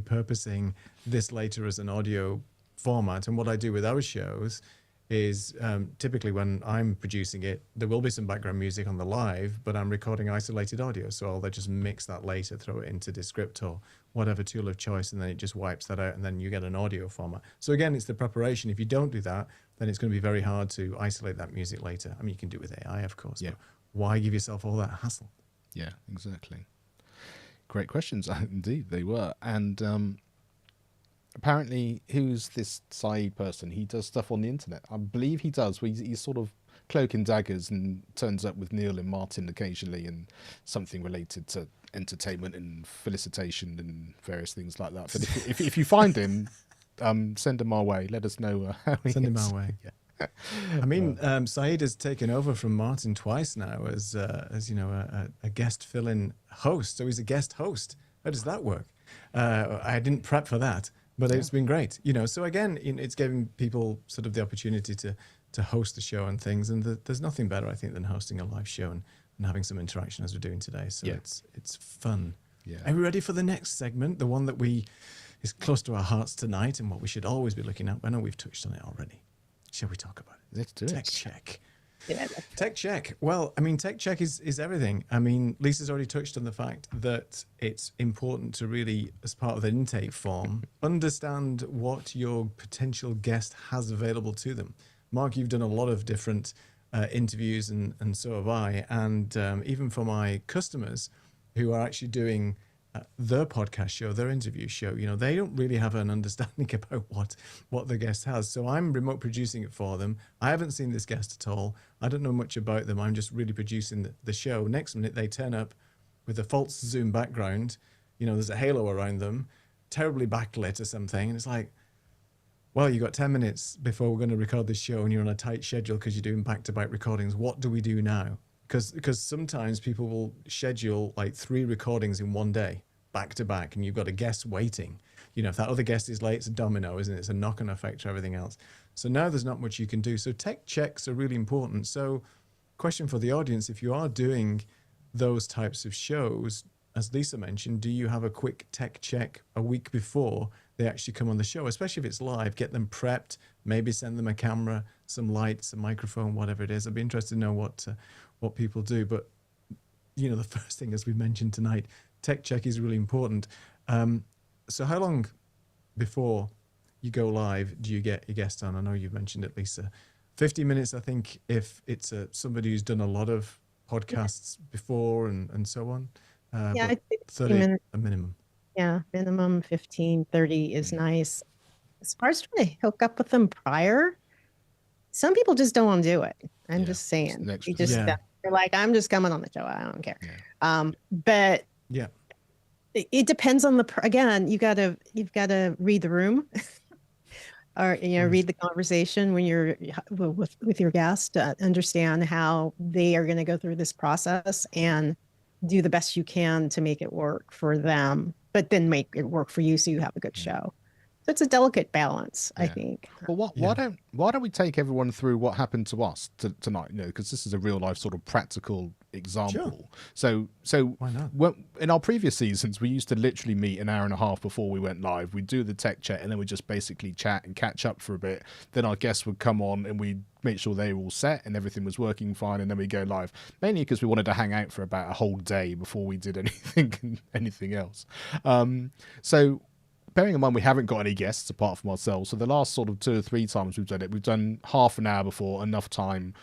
repurposing this later as an audio format. And what I do with our shows is typically when I'm producing it, there will be some background music on the live, but I'm recording isolated audio. So I'll just mix that later, throw it into Descript or whatever tool of choice, and then it just wipes that out, and then you get an audio format. So again, it's the preparation. If you don't do that, then it's going to be very hard to isolate that music later. You can do it with AI, of course, but why give yourself all that hassle? Yeah, exactly. Great questions. Indeed, they were. And apparently, who's this Saeed person? He does stuff on the internet. I believe he does. He's sort of cloak and daggers and turns up with Neil and Martin occasionally and something related to entertainment and felicitation and various things like that. But if you find him, send him our way. Let us know how he Send him is. our way. Saeed has taken over from Martin twice now as a guest fill-in host. So he's a guest host How does that work? I didn't prep for that, but it's been great. So again, it's giving people sort of the opportunity to host the show and things. And there's nothing better, I think, than hosting a live show and having some interaction as we're doing today. So it's fun. Yeah. Are we ready for the next segment? The one that is close to our hearts tonight and what we should always be looking at. I know we've touched on it already. Shall we talk about it? Let's do it. Tech check. Yeah. Tech check. Well, I mean, tech check is everything. I mean, Lisa's already touched on the fact that it's important to really, as part of the intake form, understand what your potential guest has available to them. Mark, you've done a lot of different interviews, and so have I. And even for my customers who are actually doing their podcast show, their interview show, they don't really have an understanding about what the guest has. So I'm remote producing it for them. I haven't seen this guest at all. I don't know much about them. I'm just really producing the show. Next minute, they turn up with a false Zoom background. There's a halo around them, terribly backlit or something. And it's like, well, you got 10 minutes before we're going to record this show and you're on a tight schedule because you're doing back-to-back recordings. What do we do now? Because sometimes people will schedule like 3 recordings in one day, back to back, and you've got a guest waiting. If that other guest is late, it's a domino, isn't it? It's a knock-on effect to everything else. So now there's not much you can do. So tech checks are really important. So question for the audience, if you are doing those types of shows, as Lisa mentioned, do you have a quick tech check a week before they actually come on the show, especially if it's live? Get them prepped, maybe send them a camera, some lights, a microphone, whatever it is. I'd be interested to know what people do. But, the first thing, as we mentioned tonight, tech check is really important. So how long before you go live do you get your guest on? I know you've mentioned it, Lisa. 50 minutes, I think, if it's somebody who's done a lot of podcasts before and so on. Yeah, But I think 30 minutes. a minimum. Yeah, minimum 15, 30 is nice. As far as trying to hook up with them prior, some people just don't want to do it. I'm just saying. You just they're like, I'm just coming on the show. I don't care. Yeah. But yeah, it depends on again, you've got to read the room or read the conversation when you're with your guest, understand how they are going to go through this process and do the best you can to make it work for them, but then make it work for you so you have a good show. So it's a delicate balance, I think. Well, why don't we take everyone through what happened to us tonight? Because this is a real life sort of practical example. Sure. So why not? In our previous seasons, we used to literally meet an hour and a half before we went live. We'd do the tech chat and then we'd just basically chat and catch up for a bit. Then our guests would come on and we'd make sure they were all set and everything was working fine, and then we go live. Mainly because we wanted to hang out for about a whole day before we did anything else. So bearing in mind we haven't got any guests apart from ourselves, so the last sort of 2 or 3 times we've done it, we've done half an hour before, enough time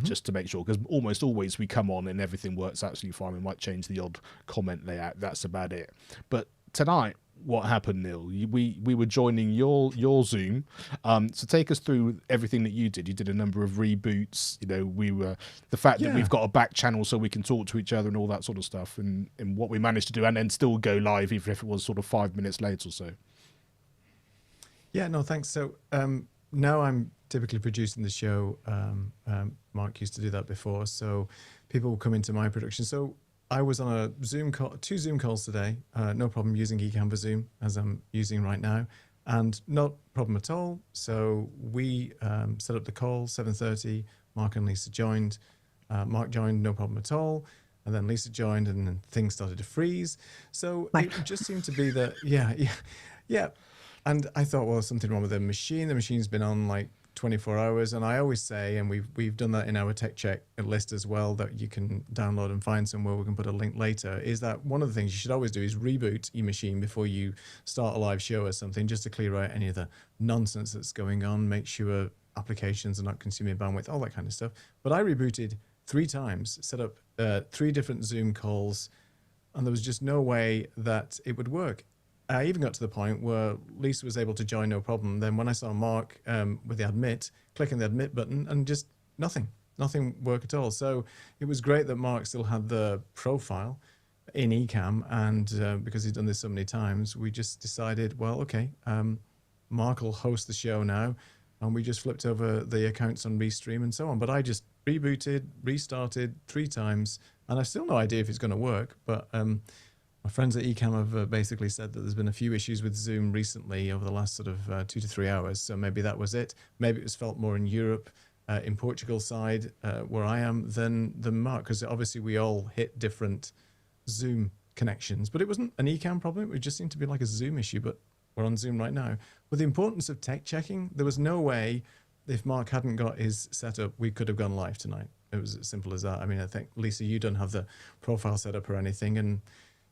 just to make sure, because almost always we come on and everything works absolutely fine. We might change the odd comment layout, that's about it. But tonight, what happened, Neil? We were joining your Zoom. So take us through everything that you did. You did a number of reboots. We were the fact that we've got a back channel so we can talk to each other and all that sort of stuff, and what we managed to do, and then still go live even if it was sort of 5 minutes late or so. Yeah, no, thanks. So now I'm typically producing the show. Mark used to do that before, so people will come into my production. So I was on a Zoom call, 2 Zoom calls today. No problem using eCam for Zoom as I'm using right now, and not problem at all. So we set up the call, 7:30. Mark and Lisa joined. Mark joined, no problem at all. And then Lisa joined, and then things started to freeze. So it just seemed to be that, yeah. And I thought, well, something wrong with the machine. The machine's been on like 24 hours. And I always say, and we've done that in our tech check list as well, that you can download and find somewhere. We can put a link later. Is that one of the things you should always do is reboot your machine before you start a live show or something, just to clear out any of the nonsense that's going on, make sure applications are not consuming bandwidth, all that kind of stuff. But I rebooted 3 times, set up 3 different Zoom calls, and there was just no way that it would work. I even got to the point where Lisa was able to join, no problem. Then when I saw Mark with the admit, clicking the admit button, and just nothing worked at all. So it was great that Mark still had the profile in eCam, and because he's done this so many times, we just decided, well, okay, Mark will host the show now, and we just flipped over the accounts on Restream and so on. But I just rebooted, restarted 3 times, and I've still no idea if it's going to work, but My friends at Ecamm have basically said that there's been a few issues with Zoom recently over the last sort of 2 to 3 hours. So maybe that was it. Maybe it was felt more in Europe, in Portugal side, where I am, than Mark, because obviously we all hit different Zoom connections. But it wasn't an Ecamm problem. It just seemed to be like a Zoom issue, but we're on Zoom right now. With the importance of tech checking, there was no way, if Mark hadn't got his setup, we could have gone live tonight. It was as simple as that. I mean, I think, Lisa, you don't have the profile set up or anything, and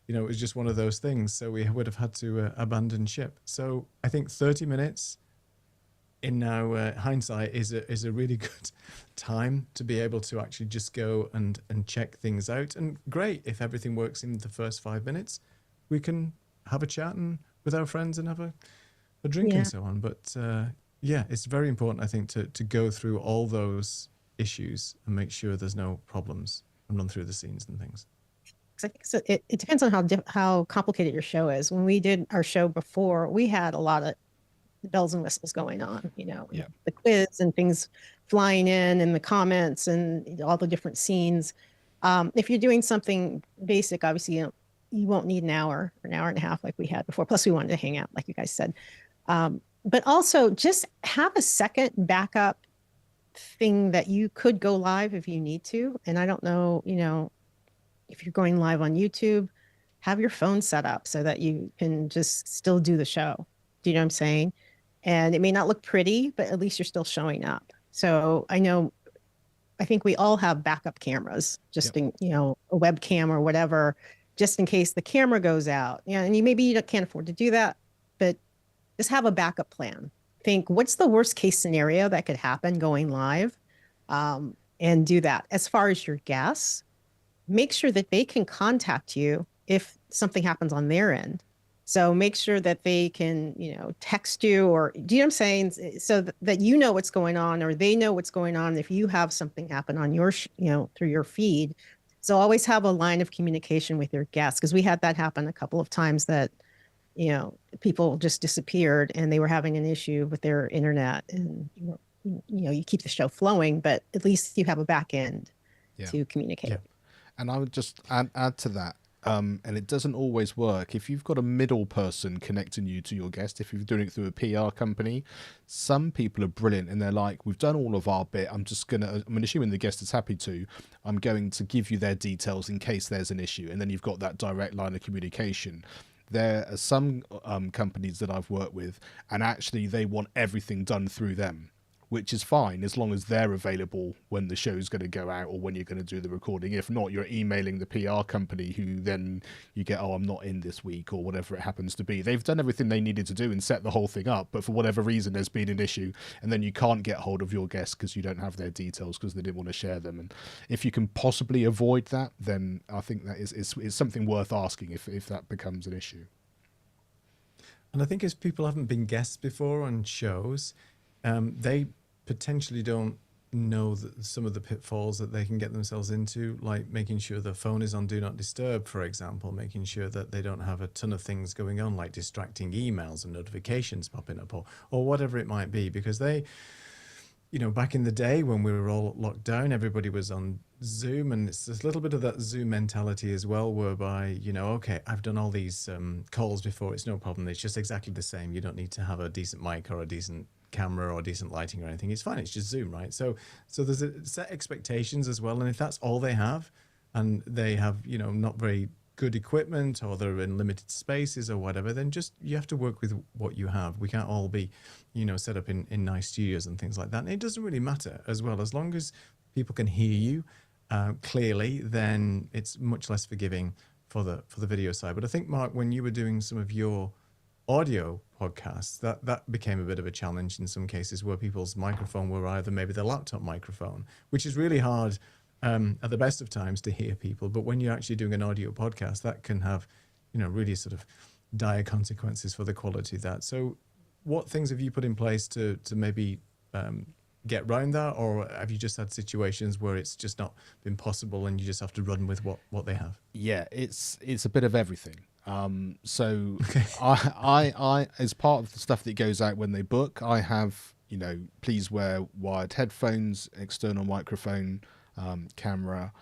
it was just one of those things. So we would have had to abandon ship. So I think 30 minutes in now hindsight is a really good time to be able to actually just go and check things out. And great, if everything works in the first 5 minutes, we can have a chat and with our friends and have a drink and so on. But yeah, it's very important, I think, to go through all those issues and make sure there's no problems and run through the scenes and things. I think so. It depends on how complicated your show is. When we did our show before, we had a lot of bells and whistles going on, the quiz and things flying in and the comments and all the different scenes. If you're doing something basic, obviously, you won't need an hour or an hour and a half like we had before. Plus, we wanted to hang out, like you guys said. But also just have a second backup thing that you could go live if you need to. And I don't know, if you're going live on YouTube, have your phone set up so that you can just still do the show. Do you know what I'm saying? And it may not look pretty, but at least you're still showing up. So I think we all have backup cameras, just in, a webcam or whatever, just in case the camera goes out. And maybe you can't afford to do that, but just have a backup plan. Think, what's the worst case scenario that could happen going live? And do that. As far as your guests, make sure that they can contact you if something happens on their end. So make sure that they can, text you, or do you know what I'm saying? So that you know what's going on, or they know what's going on if you have something happen on your, through your feed. So always have a line of communication with your guests, because we had that happen a couple of times that, people just disappeared and they were having an issue with their internet, and, you keep the show flowing, but at least you have a back end to communicate. Yeah. And I would just add to that. And it doesn't always work. If you've got a middle person connecting you to your guest, if you're doing it through a PR company, some people are brilliant and they're like, we've done all of our bit. I'm assuming the guest is happy to, I'm going to give you their details in case there's an issue. And then you've got that direct line of communication. There are some companies that I've worked with, and actually they want everything done through them, which is fine as long as they're available when the show's going to go out or when you're going to do the recording. If not, you're emailing the PR company, who then you get, I'm not in this week, or whatever it happens to be. They've done everything they needed to do and set the whole thing up, but for whatever reason there's been an issue, and then you can't get hold of your guests because you don't have their details because they didn't want to share them. And if you can possibly avoid that, then I think that is something worth asking if that becomes an issue. And I think as people haven't been guests before on shows, they potentially don't know that some of the pitfalls that they can get themselves into, like making sure the phone is on Do Not Disturb, for example, making sure that they don't have a ton of things going on, like distracting emails and notifications popping up, or whatever it might be. Because they, back in the day when we were all locked down, everybody was on Zoom, and it's a little bit of that Zoom mentality as well, whereby, okay, I've done all these calls before, it's no problem, it's just exactly the same, you don't need to have a decent mic or a decent camera or decent lighting or anything, it's fine, it's just Zoom, right? So there's a set expectations as well, and if that's all they have, and they have, not very good equipment, or they're in limited spaces or whatever, then just, you have to work with what you have. We can't all be, set up in nice studios and things like that. And it doesn't really matter as well, as long as people can hear you clearly, then it's much less forgiving for the video side. But I think, Mark, when you were doing some of your audio podcasts, that became a bit of a challenge in some cases, where people's microphone were either maybe the laptop microphone, which is really hard at the best of times to hear people. But when you're actually doing an audio podcast, that can have, really sort of dire consequences for the quality of that. So what things have you put in place to maybe get around that? Or have you just had situations where it's just not been possible and you just have to run with what they have? Yeah, it's a bit of everything. So okay. I as part of the stuff that goes out when they book, I have, please wear wired headphones, external microphone, camera,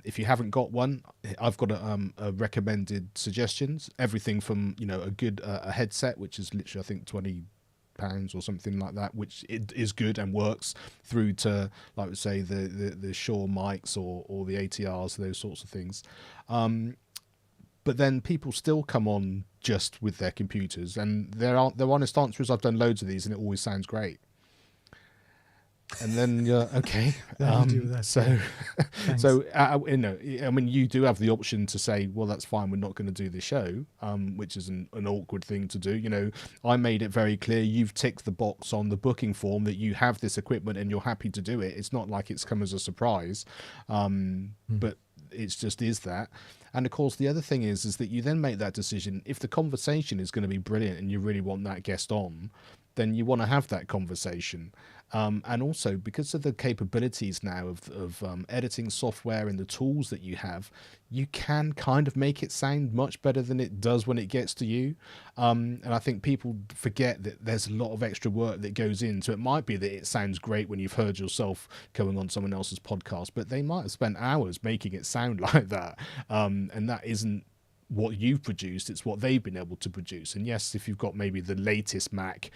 If you haven't got one, I've got a recommended suggestions. Everything from a good a headset, which is literally I think £20 or something like that, which it is good and works, through to like we say the Shure mics or the ATRs, those sorts of things. But then people still come on just with their computers, and their honest answer is, I've done loads of these and it always sounds great. And then okay, How do you do with that? so Yeah. Thanks. so I mean, you do have the option to say, well, that's fine, we're not going to do the show, which is an awkward thing to do. I made it very clear, you've ticked the box on the booking form that you have this equipment and you're happy to do it. It's not like it's come as a surprise, but it's just is that. And of course the other thing is that you then make that decision. If the conversation is going to be brilliant and you really want that guest on, then you want to have that conversation. And also, because of the capabilities now of editing software and the tools that you have, you can kind of make it sound much better than it does when it gets to you. And I think people forget that there's a lot of extra work that goes in. So it might be that it sounds great when you've heard yourself going on someone else's podcast, but they might have spent hours making it sound like that. And that isn't what you've produced, it's what they've been able to produce. And yes, if you've got maybe the latest Mac,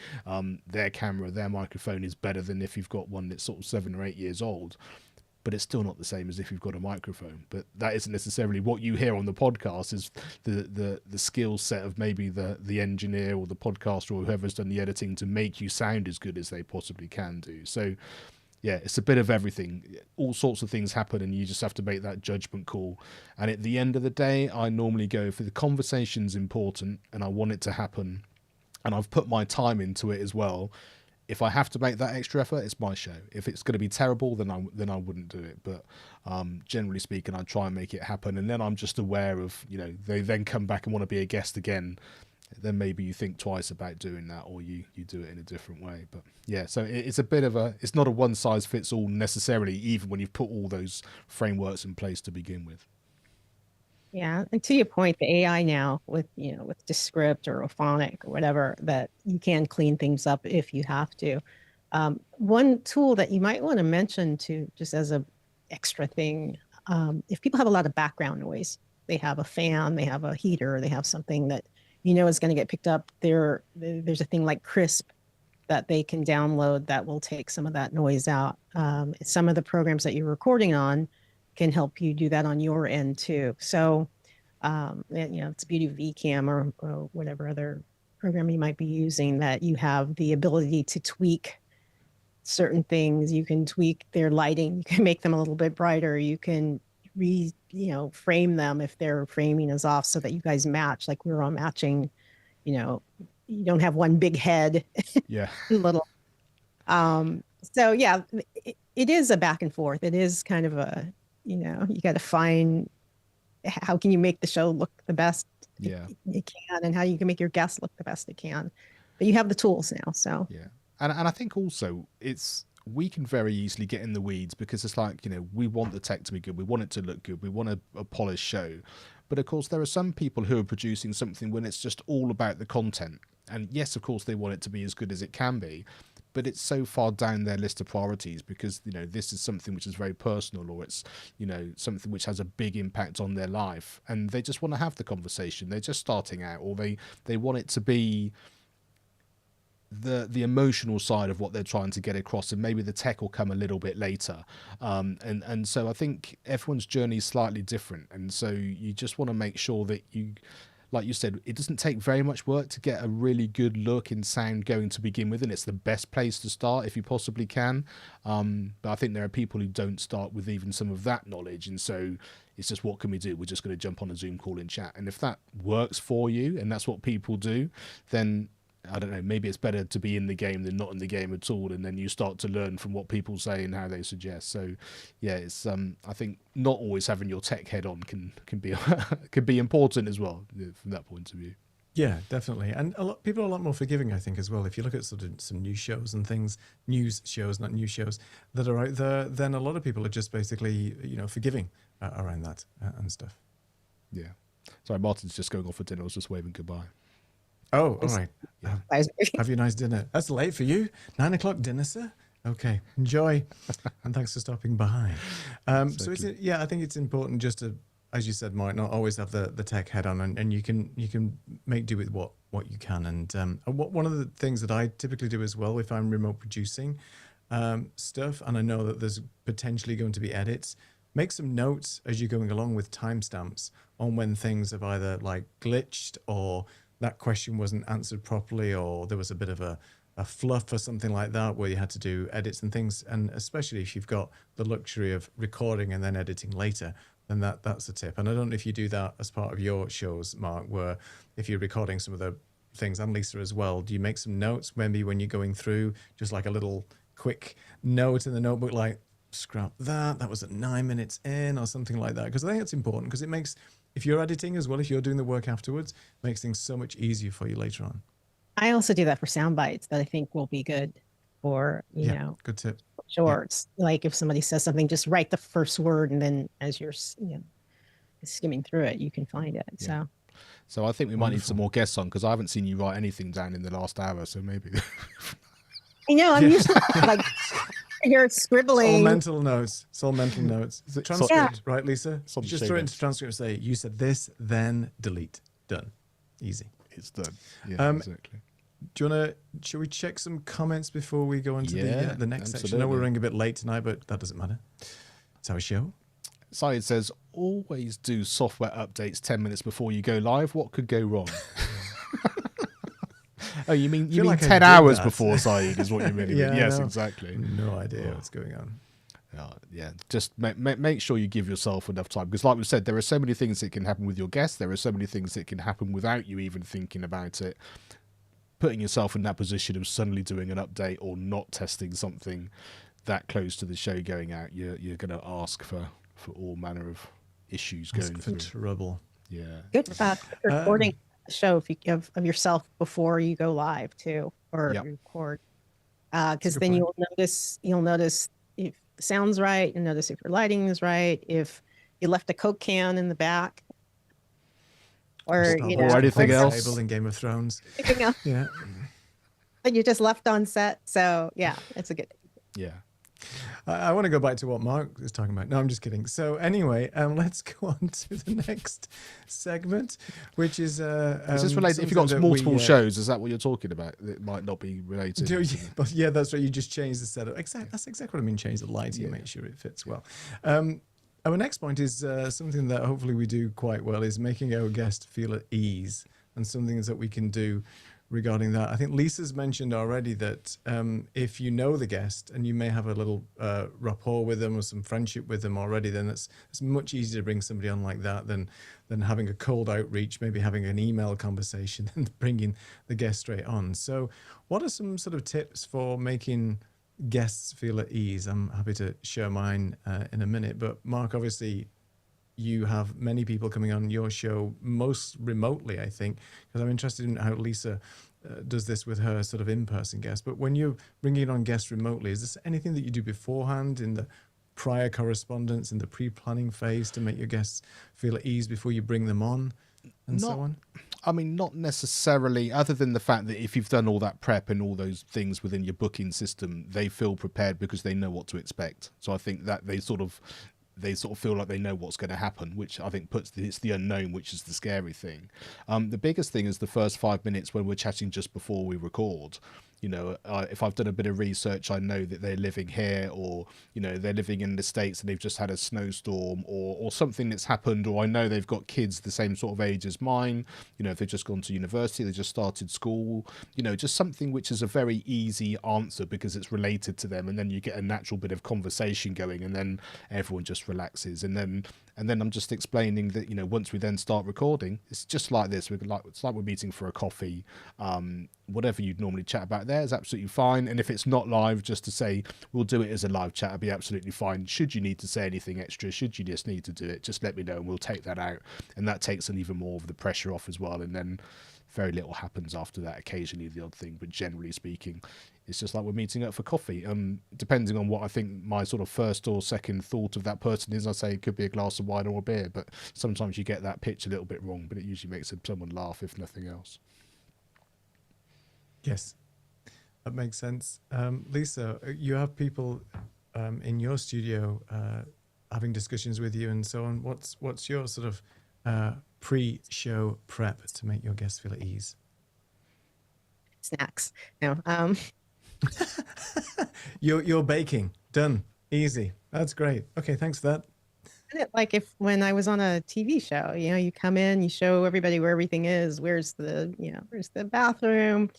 their camera, their microphone is better than if you've got one that's sort of 7 or 8 years old, but it's still not the same as if you've got a microphone. But that isn't necessarily what you hear on the podcast, is the skill set of maybe the engineer or the podcaster or whoever's done the editing to make you sound as good as they possibly can do. So yeah, it's a bit of everything. All sorts of things happen and you just have to make that judgment call. And at the end of the day, I normally go for the conversation's important and I want it to happen. And I've put my time into it as well. If I have to make that extra effort, it's my show. If it's going to be terrible, then I wouldn't do it. But generally speaking, I try and make it happen. And then I'm just aware of, they then come back and want to be a guest again. Then maybe you think twice about doing that, or you do it in a different way. But yeah, so it's a bit of it's not a one size fits all necessarily, even when you've put all those frameworks in place to begin with. Yeah, and to your point, the AI now with Descript or Ophonic or whatever, that you can clean things up if you have to. One tool that you might want to mention to just as a extra thing, if people have a lot of background noise, they have a fan, they have a heater, they have something that is going to get picked up. There's a thing like Crisp that they can download that will take some of that noise out. Some of the programs that you're recording on can help you do that on your end too. So, it's beauty of Ecamm or whatever other program you might be using, that you have the ability to tweak certain things. You can tweak their lighting. You can make them a little bit brighter. You can frame them if their framing is off so that you guys match, like we're all matching. You don't have one big head. Yeah. Little. So yeah, it is a back and forth. It is kind of a, you got to find how can you make the show look the best it can, and how you can make your guests look the best it can. But you have the tools now, so yeah. And I think also we can very easily get in the weeds, because it's like, we want the tech to be good, we want it to look good, we want a polished show. But of course there are some people who are producing something when it's just all about the content, and yes, of course they want it to be as good as it can be, but it's so far down their list of priorities because this is something which is very personal, or it's something which has a big impact on their life, and they just want to have the conversation. They're just starting out, or they want it to be the emotional side of what they're trying to get across, and maybe the tech will come a little bit later. And so I think everyone's journey is slightly different, and so you just want to make sure that you, like you said, it doesn't take very much work to get a really good look and sound going to begin with, and it's the best place to start if you possibly can. But I think there are people who don't start with even some of that knowledge, and so it's just, what can we do? We're just going to jump on a Zoom call and chat. And if that works for you and that's what people do, then I don't know, maybe it's better to be in the game than not in the game at all, and then you start to learn from what people say and how they suggest. So yeah, it's I think not always having your tech head on can be can be important as well from that point of view. Yeah, definitely. And people are a lot more forgiving, I think, as well. If you look at sort of some news shows and things, news shows, not news shows, that are out there, then a lot of people are just basically, forgiving around that and stuff. Yeah. Sorry, Martin's just going off for dinner. I was just waving goodbye. Oh, all right. Have you a nice dinner. That's late for you. 9 o'clock dinner, sir? Okay, enjoy, and thanks for stopping by. So Exactly. I think it's important just to, as you said, Mike, not always have the tech head on, and you can make do with what you can. And one of the things that I typically do as well, if I'm remote producing stuff, and I know that there's potentially going to be edits, make some notes as you're going along with timestamps on when things have either like glitched or that question wasn't answered properly, or there was a bit of a fluff or something like that where you had to do edits and things. And especially if you've got the luxury of recording and then editing later, then that's a tip. And I don't know if you do that as part of your shows, Mark, where if you're recording some of the things, and Lisa as well, do you make some notes maybe when you're going through, just like a little quick note in the notebook, like scrap that was at 9 minutes in or something like that? Because I think it's important, because it makes, if you're editing as well, if you're doing the work afterwards, makes things so much easier for you later on. I also do that for sound bites that I think will be good for, Good tip. shorts. Like if somebody says something, just write the first word, and then as you're, skimming through it, you can find it. Yeah. So So I think we might need some Wonderful. more guests on, because I haven't seen you write anything down in the last hour. So maybe. I know I'm usually like you're It's all scribbling. mental notes. It's all mental notes. Is it- Transcript, right, Lisa? It's on the Just show throw it notes. into transcript and say, you said this, then delete. Done. Easy. It's done. Yeah, exactly. Do you want to, shall we check some comments before we go into Yeah, the next section? I know we're absolutely. running a bit late tonight, but that doesn't matter. It's our show. Syed says, always do software updates 10 minutes before you go live. What could go wrong? Oh, you mean feel like I 10 did hours that. before, Syed, is what you really Yeah, mean. I Yes, know. exactly. No idea what's going on. Yeah, just make sure you give yourself enough time, because like we said, there are so many things that can happen with your guests. There are so many things that can happen without you even thinking about it. Putting yourself in that position of suddenly doing an update or not testing something that close to the show going out, you're going to ask for all manner of issues going Ask for through. trouble. Yeah. Good recording a show if you of yourself before you go live too, or Yep. record, That's a because good then point. you'll notice if the sound's right, and notice if your lighting is right, if you left a Coke can in the back, or Starbucks anything coffee else. table in Game of Thrones. anything else Yeah. that you just left on set. So yeah, it's a good. Yeah. I want to go back to what Mark was talking about. No, I'm just kidding. So anyway, let's go on to the next segment, which is Is this related? If you've something got that multiple we, shows, is that what you're talking about? It might not be related. But yeah, that's right. You just change the setup. That's exactly what I mean. Change the lighting, Yeah. make sure it fits well. Our next point is something that hopefully we do quite well, is making our guest feel at ease, and some things that we can do regarding that. I think Lisa's mentioned already that if you know the guest and you may have a little rapport with them or some friendship with them already, then it's much easier to bring somebody on like that than having a cold outreach, maybe having an email conversation and bringing the guest straight on. So what are some sort of tips for making guests feel at ease? I'm happy to share mine in a minute, but Mark, obviously you have many people coming on your show, most remotely, I think, because I'm interested in how Lisa does this with her sort of in-person guests. But when you're bringing on guests remotely, is there anything that you do beforehand in the prior correspondence, in the pre-planning phase, to make your guests feel at ease before you bring them on, and so on? I mean, not necessarily, other than the fact that if you've done all that prep and all those things within your booking system, they feel prepared because they know what to expect. So I think that they sort of feel like they know what's going to happen, which I think it's the unknown, which is the scary thing. The biggest thing is the first 5 minutes when we're chatting just before we record. If I've done a bit of research, I know that they're living here, or they're living in the States and they've just had a snowstorm, or something that's happened, or I know they've got kids the same sort of age as mine. If they've just gone to university, they just started school. Just something which is a very easy answer because it's related to them, and then you get a natural bit of conversation going, and then everyone just relaxes, and then I'm just explaining that once we then start recording, it's just like this. It's like we're meeting for a coffee. Whatever you'd normally chat about there is absolutely fine. And if it's not live, just to say we'll do it as a live chat, it'll be absolutely fine. Should you need to say anything extra, should you just need to do it, just let me know and we'll take that out. And that takes an even more of the pressure off as well. And then very little happens after that. Occasionally the odd thing, but generally speaking, it's just like we're meeting up for coffee. Depending on what I think my sort of first or second thought of that person is, I say it could be a glass of wine or a beer, but sometimes you get that pitch a little bit wrong, but it usually makes someone laugh, if nothing else. Yes. That makes sense. Lisa, you have people in your studio having discussions with you and so on. What's your sort of pre-show prep to make your guests feel at ease? Snacks. No. You're baking. Done. Easy. That's great. Okay, thanks for that. Like if when I was on a TV show, you come in, you show everybody where everything is. Where's the bathroom?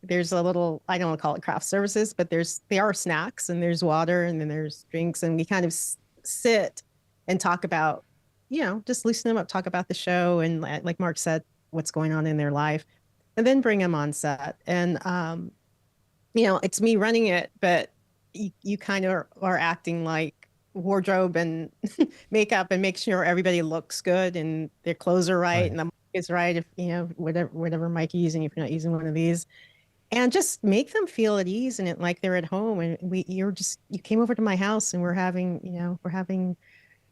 There's a little, I don't want to call it craft services, but there are snacks and there's water and then there's drinks. And we kind of sit and talk about, just loosen them up, talk about the show. And like Mark said, what's going on in their life and then bring them on set. And, it's me running it, but you kind of are acting like wardrobe and makeup and make sure everybody looks good and their clothes are right and the mic is right. If, whatever mic you're using, if you're not using one of these. And just make them feel at ease and like they're at home. And you came over to my house and we're having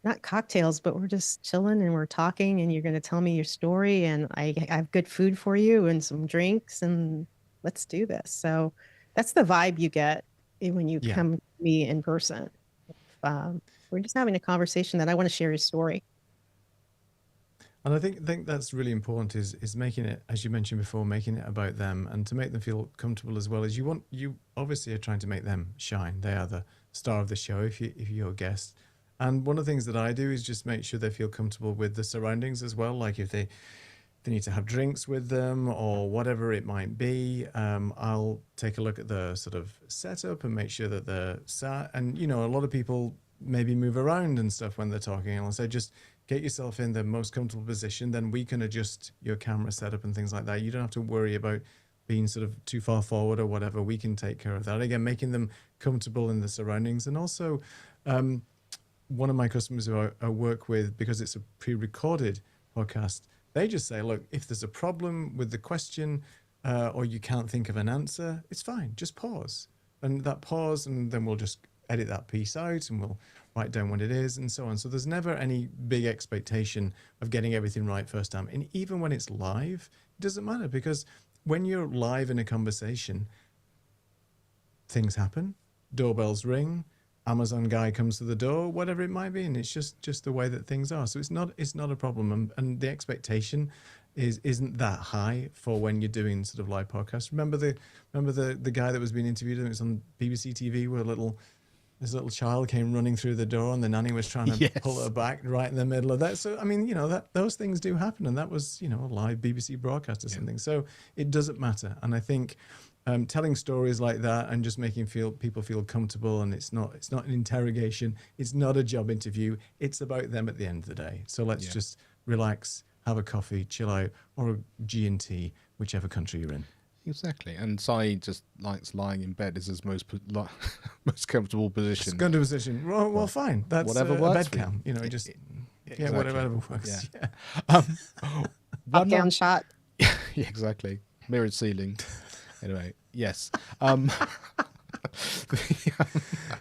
not cocktails, but we're just chilling and we're talking and you're going to tell me your story and I have good food for you and some drinks and let's do this. So that's the vibe you get when you come to me in person. We're just having a conversation that I want to share your story. And I think that's really important is making it, as you mentioned before, making it about them and to make them feel comfortable as well as you obviously are trying to make them shine. They are the star of the show if you're a guest. And one of the things that I do is just make sure they feel comfortable with the surroundings as well. Like if they need to have drinks with them or whatever it might be, I'll take a look at the sort of setup and make sure that they're sat. And, a lot of people maybe move around and stuff when they're talking. And I'll say, just get yourself in the most comfortable position. Then we can adjust your camera setup and things like that. You don't have to worry about being sort of too far forward or whatever. We can take care of that. Again, making them comfortable in the surroundings. And also, one of my customers who I work with, because it's a pre-recorded podcast, they just say, look, if there's a problem with the question or you can't think of an answer, it's fine. Just pause. And that pause, and then we'll just edit that piece out and we'll write down what it is and so on. So there's never any big expectation of getting everything right first time. And even when it's live, it doesn't matter because when you're live in a conversation, things happen, doorbells ring, Amazon guy comes to the door, whatever it might be, and it's just the way that things are. So it's not a problem, and the expectation isn't that high for when you're doing sort of live podcasts. Remember the guy that was being interviewed, and it was on BBC TV, where this little child came running through the door, and the nanny was trying to pull her back right in the middle of that. So I mean, that those things do happen, and that was a live BBC broadcast or something. So it doesn't matter, and I think. Telling stories like that and just making people feel comfortable, and it's not an interrogation, it's not a job interview, it's about them at the end of the day. So let's just relax, have a coffee, chill out, or a G&T, whichever country you're in. Exactly, and Sai just likes lying in bed. Is his most comfortable position. It's comfortable position. Well, fine. That's whatever a works bed cam. Exactly. Whatever works. Yeah. Up down shot. Yeah, exactly. Mirrored ceiling. Anyway, yes.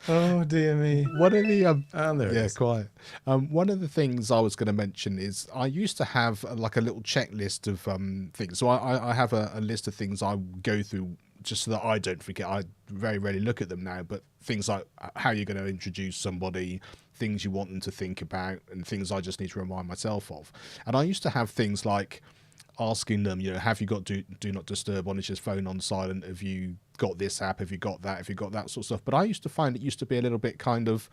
Oh dear me. One of the there it is. Quiet. One of the things I was going to mention is I used to have like a little checklist of things. So I have a list of things I go through just so that I don't forget. I very rarely look at them now, but things like how you're going to introduce somebody, things you want them to think about, and things I just need to remind myself of. And I used to have things like asking them, have you got do not disturb on? Is your phone on silent? Have you got this app? Have you got that? Have you got that sort of stuff? But I used to find it used to be a little bit kind of,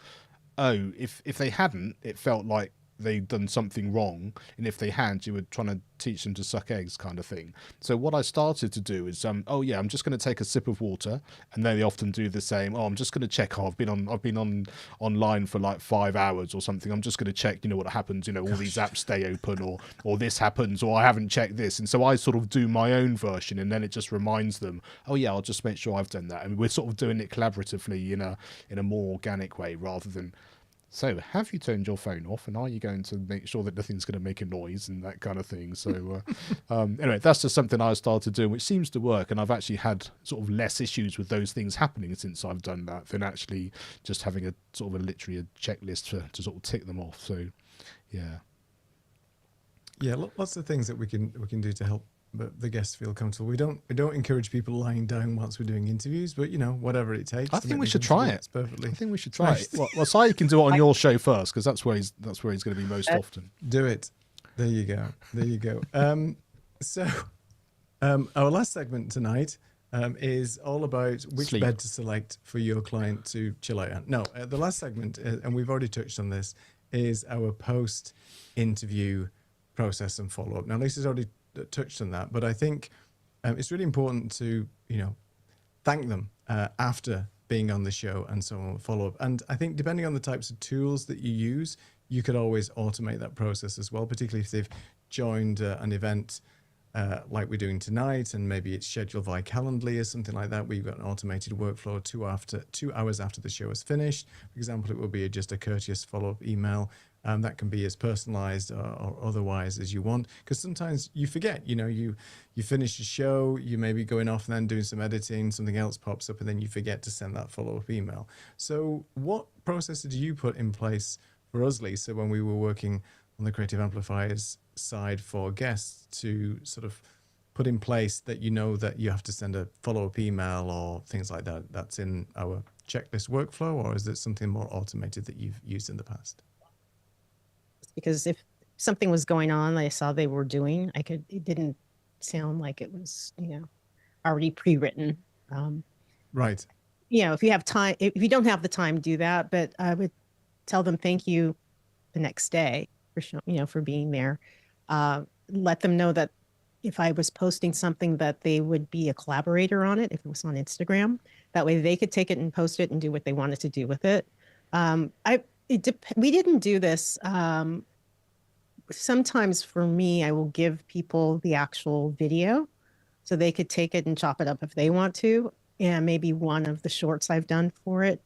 if they hadn't, it felt like they'd done something wrong, and if they had, you were trying to teach them to suck eggs, kind of thing. So what I started to do is, I'm just going to take a sip of water, and they often do the same. I'm just going to check. I've been online for like 5 hours or something. I'm just going to check, what happens. All these apps stay open, or this happens, or I haven't checked this, and so I sort of do my own version, and then it just reminds them. I'll just make sure I've done that, and we're sort of doing it collaboratively in a more organic way rather than. So, have you turned your phone off, and are you going to make sure that nothing's going to make a noise and that kind of thing? So, anyway, that's just something I started doing, which seems to work, and I've actually had sort of less issues with those things happening since I've done that than actually just having a sort of literally a checklist to sort of tick them off. So, yeah. Yeah, lots of things that we can do to help but the guests feel comfortable. We don't encourage people lying down whilst we're doing interviews, but whatever it takes. I think we should try it. It's perfectly. I think we should try it. Well, Si can do it on your show first, because that's where he's going to be most often. Do it. There you go. There you go. So our last segment tonight is all about which Sleep. bed to select for your client to chill out on. No, the last segment, and we've already touched on this, is our post-interview process and follow-up. Now, Lisa's already touched on that, but I think it's really important to, thank them after being on the show and so on, follow up. And I think depending on the types of tools that you use, you could always automate that process as well, particularly if they've joined an event like we're doing tonight, and maybe it's scheduled via Calendly or something like that, where you've got an automated workflow 2 hours after the show is finished. For example, it will be just a courteous follow-up email. That can be as personalized or otherwise as you want, because sometimes you forget, you finish the show, you may be going off and then doing some editing, something else pops up, and then you forget to send that follow-up email. So what process did you put in place for us, Lisa, when we were working on the Creative Amplifiers side for guests to sort of put in place that that you have to send a follow-up email or things like that? That's in our checklist workflow, or is it something more automated that you've used in the past? Because if something was going on that I saw they were doing, it didn't sound like it was, already pre-written. Right. If you have time, if you don't have the time, do that. But I would tell them thank you the next day for being there. Let them know that if I was posting something, that they would be a collaborator on it if it was on Instagram. That way they could take it and post it and do what they wanted to do with it. We didn't do this. Sometimes for me, I will give people the actual video so they could take it and chop it up if they want to. And maybe one of the shorts I've done for it.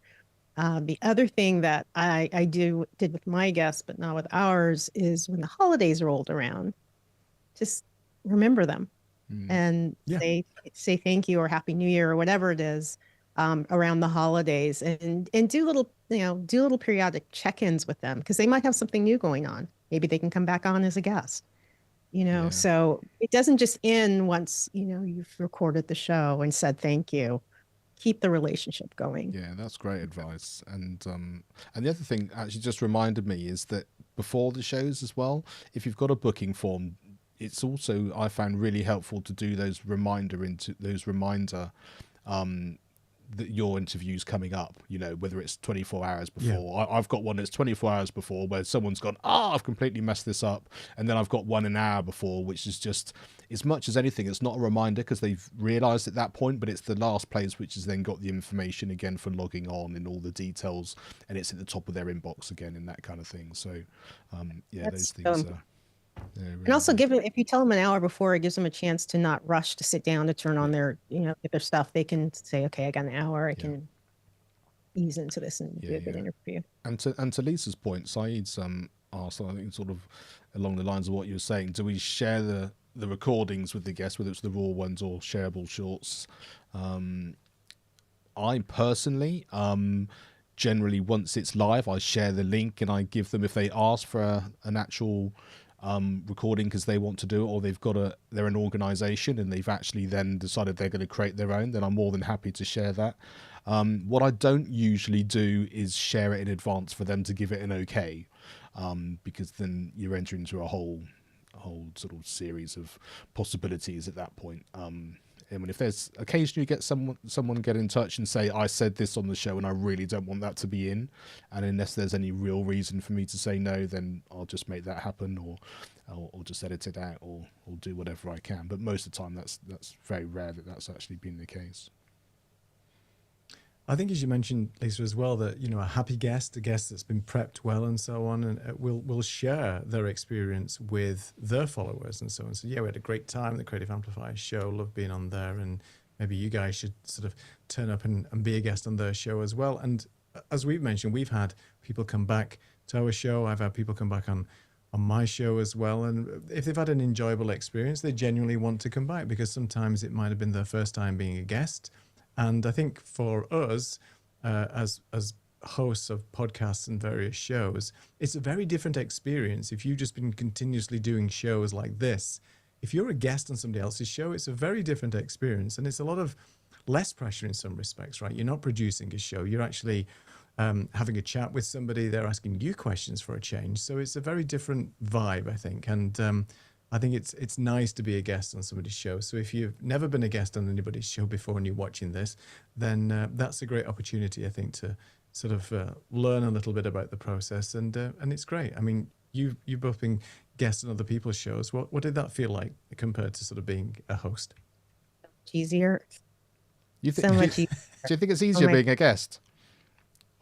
The other thing that I did with my guests, but not with ours, is when the holidays rolled around, just remember them and say thank you or Happy New Year or whatever it is around the holidays, and do little periodic check-ins with them, because they might have something new going on. Maybe they can come back on as a guest. So it doesn't just end once you've recorded the show and said thank you. Keep the relationship going. Yeah, that's great advice. And the other thing actually just reminded me is that before the shows as well, if you've got a booking form, it's also, I found, really helpful to do those reminder that your interview's coming up, whether it's 24 hours before. Yeah. I've got one that's 24 hours before where someone's gone, I've completely messed this up. And then I've got one an hour before, which is just, as much as anything, it's not a reminder because they've realized at that point, but it's the last place which has then got the information again for logging on and all the details, and it's at the top of their inbox again and that kind of thing. So, those things are... Really, and also give them, if you tell them an hour before, it gives them a chance to not rush to sit down to turn on their, get their stuff. They can say, okay, I got an hour. I can ease into this and do a good interview. And to Lisa's point, Saeed's asked, I think, sort of along the lines of what you were saying, do we share the recordings with the guests, whether it's the raw ones or shareable shorts? I personally, generally, once it's live, I share the link and I give them, if they ask for an actual recording because they want to do it, or they're an organization and they've actually then decided they're going to create their own, then I'm more than happy to share that. What I don't usually do is share it in advance for them to give it an okay, because then you're entering into a whole sort of series of possibilities at that point. I mean, if there's occasionally you get someone get in touch and say, I said this on the show and I really don't want that to be in, and unless there's any real reason for me to say no, then I'll just make that happen, or just edit it out, or do whatever I can. But most of the time, that's very rare that that's actually been the case. I think, as you mentioned, Lisa, as well, that a happy guest, a guest that's been prepped well and so on, and will share their experience with their followers and so on. So we had a great time at the Creative Amplifiers show, loved being on there, and maybe you guys should sort of turn up and be a guest on their show as well. And as we've mentioned, we've had people come back to our show. I've had people come back on my show as well, and if they've had an enjoyable experience, they genuinely want to come back, because sometimes it might have been their first time being a guest. And I think for us, as hosts of podcasts and various shows, it's a very different experience. If you've just been continuously doing shows like this, if you're a guest on somebody else's show, it's a very different experience, and it's a lot of less pressure in some respects, right? You're not producing a show. You're actually having a chat with somebody. They're asking you questions for a change. So it's a very different vibe, I think. And I think it's nice to be a guest on somebody's show. So if you've never been a guest on anybody's show before and you're watching this, then that's a great opportunity, I think, to sort of learn a little bit about the process. And it's great. I mean, you've both been guests on other people's shows. What did that feel like compared to sort of being a host? Easier. You So much easier. Do you think it's easier being a guest?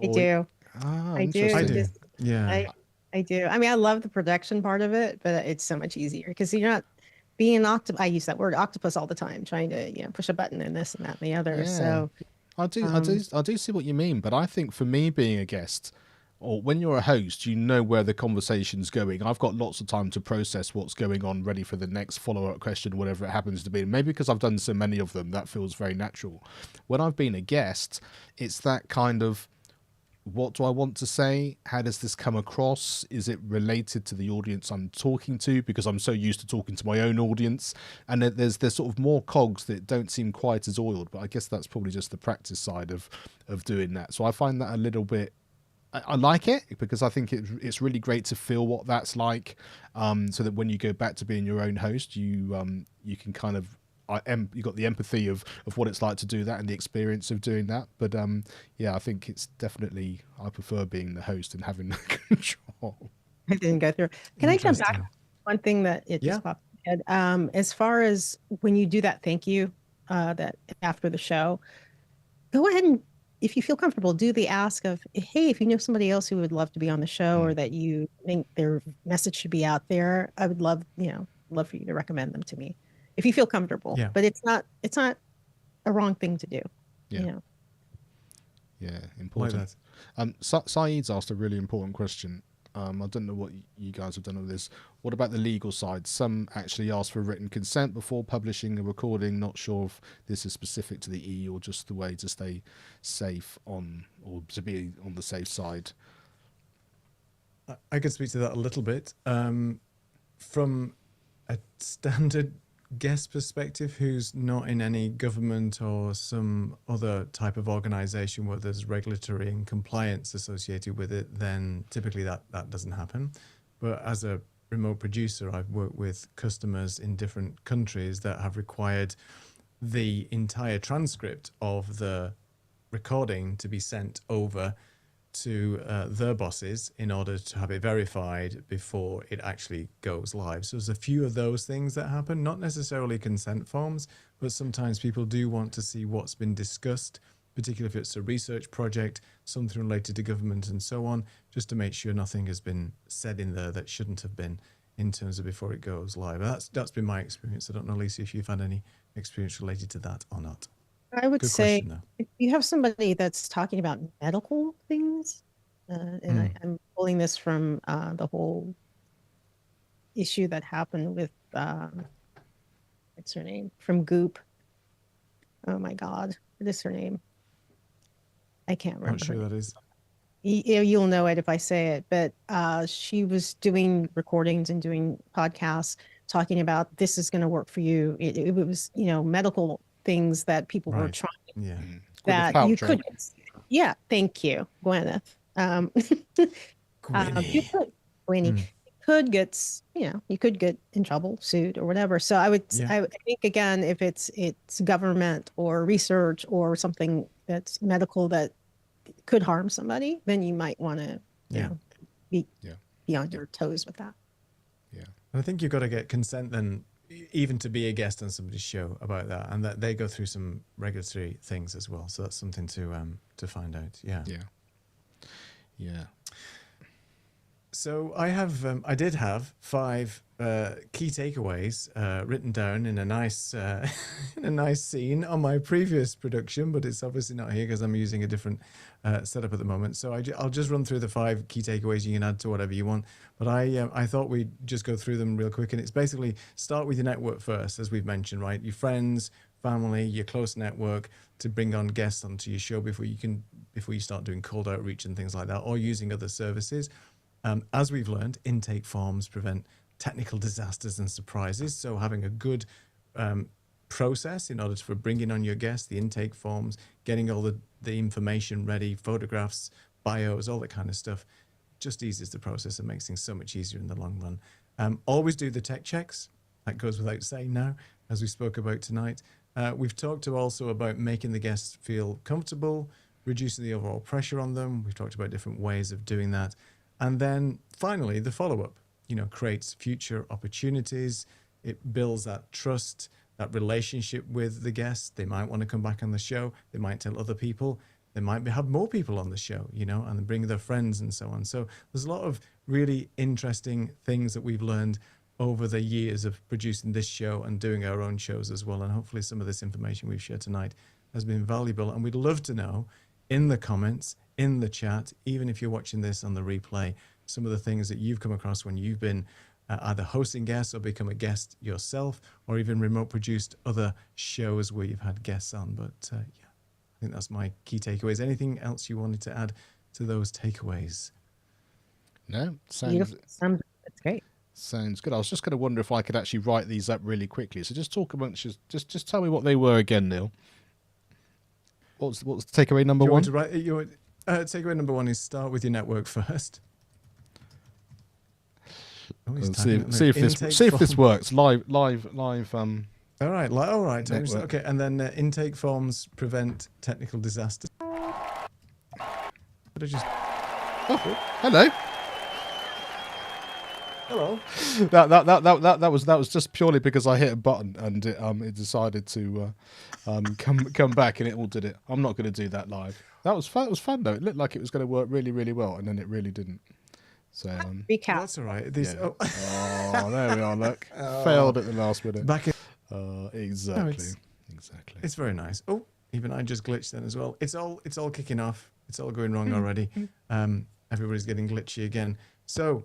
I do. Ah, I do. interesting. I do. Just- Yeah. I do. I mean, I love the production part of it, but it's so much easier because you're not being an octopus. I use that word octopus all the time, trying to, push a button and this and that and the other. Yeah. So I do see what you mean, but I think for me being a guest, or when you're a host, you know where the conversation's going. I've got lots of time to process what's going on, ready for the next follow-up question, whatever it happens to be. And maybe because I've done so many of them, that feels very natural. When I've been a guest, it's that kind of, what do I want to say? How does this come across? Is it related to the audience I'm talking to? Because I'm so used to talking to my own audience. And there's sort of more cogs that don't seem quite as oiled, but I guess that's probably just the practice side of doing that. So I find that a little bit, I like it because I think it's really great to feel what that's like, so that when you go back to being your own host, you can kind of, you got the empathy of what it's like to do that and the experience of doing that. But yeah, I think it's definitely, I prefer being the host and having the control. I didn't go through. Can I jump back? Interesting. One thing that it Yeah. just popped in my head. As far as when you do that thank you, that after the show, go ahead and, if you feel comfortable, do the ask of, hey, if you know somebody else who would love to be on the show or that you think their message should be out there, I would love for you to recommend them to me if you feel comfortable. Yeah. But it's not a wrong thing to do. Yeah. Yeah, Like important. that. Saeed's asked a really important question. I don't know what you guys have done with this. What about the legal side? Some actually ask for written consent before publishing a recording. Not sure if this is specific to the E or just the way to stay safe on, or to be on the safe side. I could speak to that a little bit. From a standard guest perspective who's not in any government or some other type of organization where there's regulatory and compliance associated with it, then typically that doesn't happen. But as a remote producer, I've worked with customers in different countries that have required the entire transcript of the recording to be sent over to their bosses in order to have it verified before it actually goes live. So there's a few of those things that happen, not necessarily consent forms, but sometimes people do want to see what's been discussed, particularly if it's a research project, something related to government and so on, just to make sure nothing has been said in there that shouldn't have been in terms of before it goes live. That's been my experience. I don't know, Lisa, if you've had any experience related to that or not. I would Good say question, though. if you have somebody that's talking about medical things, and I'm pulling this from the whole issue that happened with what's her name from Goop. Oh my God, what is her name? I can't remember. Not sure her that is. You'll know it if I say it, but she was doing recordings and doing podcasts talking about this is going to work for you. It was, medical things that people were Right. trying Yeah. that Gwyneth you Paltrow. could. Yeah, thank you, Gwyneth. You could, Winnie, you could get, you could get in trouble, sued or whatever. So I would think again, if it's government or research or something that's medical that could harm somebody, then you might want to, be on your toes with that. And I think you've got to get consent then, even to be a guest on somebody's show about that, and that they go through some regulatory things as well. So that's something to find out. Yeah. Yeah. So I did have 5 key takeaways written down in a nice in a nice scene on my previous production, but it's obviously not here because I'm using a different setup at the moment. So I'll just run through the 5 key takeaways. You can add to whatever you want, but I thought we'd just go through them real quick. And it's basically start with your network first, as we've mentioned, right? Your friends, family, your close network, to bring on guests onto your show before you start doing cold outreach and things like that, or using other services. As we've learned, intake forms prevent technical disasters and surprises. So having a good process in order for bringing on your guests, the intake forms, getting all the information ready, photographs, bios, all that kind of stuff, just eases the process and makes things so much easier in the long run. Always do the tech checks. That goes without saying now, as we spoke about tonight. We've talked also about making the guests feel comfortable, reducing the overall pressure on them. We've talked about different ways of doing that. And then finally, the follow-up, creates future opportunities. It builds that trust, that relationship with the guests. They might want to come back on the show. They might tell other people. They might have more people on the show, and bring their friends and so on. So there's a lot of really interesting things that we've learned over the years of producing this show and doing our own shows as well. And hopefully some of this information we've shared tonight has been valuable. And we'd love to know in the comments, in the chat, even if you're watching this on the replay, some of the things that you've come across when you've been either hosting guests or become a guest yourself, or even remote produced other shows where you've had guests on. But yeah, I think that's my key takeaways. Anything else you wanted to add to those takeaways? No, That's great. sounds good. I was just going to wonder if I could actually write these up really quickly. So just talk amongst just tell me what they were again, Neil. What's takeaway number one? Takeaway number one is start with your network first. See if this works live. All right. Network. Okay, and then intake forms prevent technical disasters. Hello. Hello. That was just purely because I hit a button and it decided to come back, and it all did it. I'm not going to do that live. That was fun. It was fun though. It looked like it was going to work really, really well, and then it really didn't. So Recap. That's all right. yeah. Oh, there we are. Look, failed at the last minute. Back in. Exactly. No, Exactly. It's very nice. Oh, even I just glitched then as well. It's all kicking off. It's all going wrong already. Everybody's getting glitchy again. So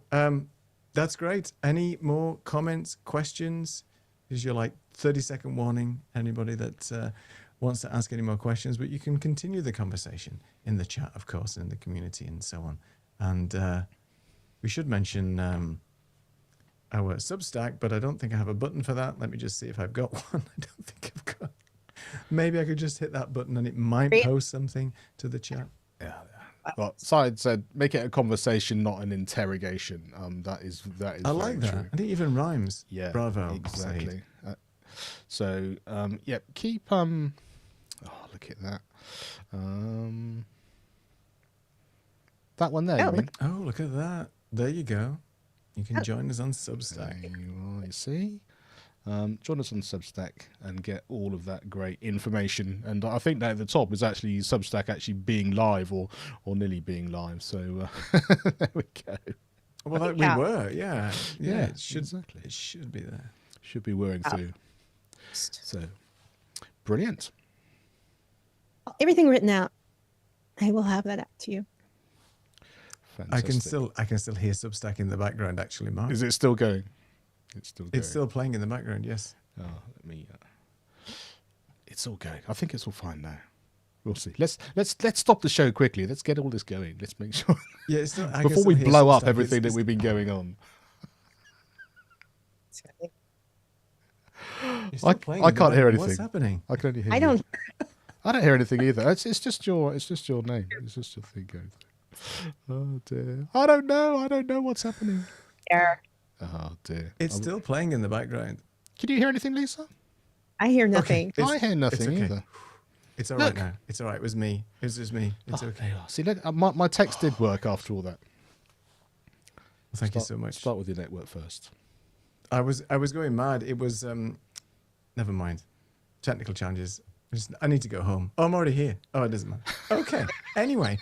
that's great. Any more comments, questions? Here's your 30-second warning. Anybody that wants to ask any more questions, but you can continue the conversation in the chat, of course, and in the community and so on. And we should mention our Substack, but I don't think I have a button for that. Let me just see if I've got one. I don't think I've got. Maybe I could just hit that button and it might post something to the chat. Yeah. Well, Syed said, make it a conversation, not an interrogation. That is I like that. true. And it even rhymes. Yeah. Bravo. Exactly. Yeah. Keep. Oh, look at that. That one there. Oh, You mean? Oh, look at that. There you go. You can join us on Substack. There you are, you see. Join us on Substack and get all of that great information. And I think that at the top is actually Substack actually being live or nearly being live. So there we go. Well, we were, yeah. It should, exactly. It should be there. Should be whirring through. So brilliant. Everything written out. I will have that out to you. Fantastic. I can still hear Substack in the background. Actually, Mark. Is it still going? It's still going. It's still playing in the background. Yes. Oh, let me. It's all going. I think it's all fine now. We'll see. Let's stop the show quickly. Let's get all this going. Let's make sure. Yeah, it's not, before we blow up everything that we've been going on. I can't hear anything. What's happening? I can only hear. I don't. I don't hear anything either. It's just your name. It's just your thing going through. Oh dear. I don't know what's happening. There. Oh dear. It's still playing in the background. Can you hear anything, Lisa? I hear nothing. Okay. I hear nothing okay. either. It's all right now. It's all right. It was me. It was just me. It's okay. There you are. See, look, my text did work after all that. Well, thank you so much. Start with your network first. I was going mad. It was never mind. Technical challenges. I need to go home. Oh, I'm already here. Oh, it doesn't matter. Okay. Anyway,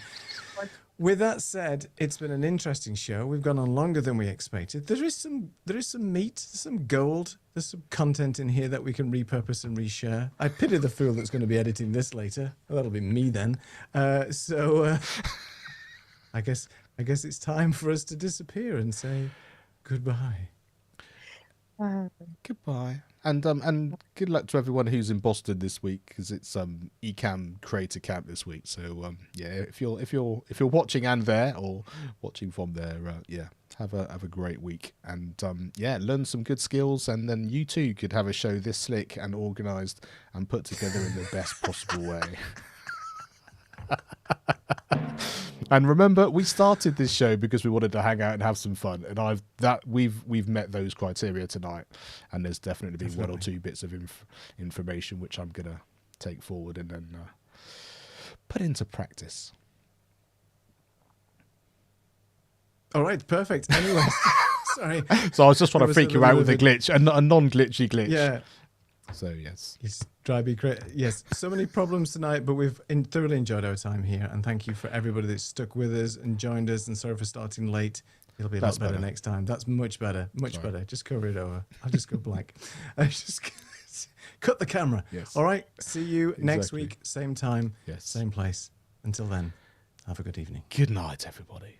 with that said, it's been an interesting show. We've gone on longer than we expected. There is some meat, some gold. There's some content in here that we can repurpose and reshare. I pity the fool that's going to be editing this later. Well, that'll be me then. So I guess it's time for us to disappear and say goodbye. Goodbye. And good luck to everyone who's in Boston this week, because it's Ecamm Creator Camp this week. So yeah, if you're watching and there or watching from there, yeah, Have a great week, and yeah, learn some good skills, and then you too could have a show this slick and organised and put together in the best possible way. And remember, we started this show because we wanted to hang out and have some fun, and we've met those criteria tonight, and there's definitely been one or two bits of information which I'm gonna take forward and then put into practice. All right, perfect. Anyway, sorry. So I was just trying to freak you out with a glitch, a non-glitchy glitch. Yeah. So yes. Yes, so many problems tonight, but we've thoroughly enjoyed our time here, and thank you for everybody that stuck with us and joined us. And sorry for starting late. It'll be a lot better next time. That's much better, better. Just cover it over. I'll just go blank. Just cut the camera. Yes. All right. See you next week, same time, same place. Until then, have a good evening. Good night, everybody.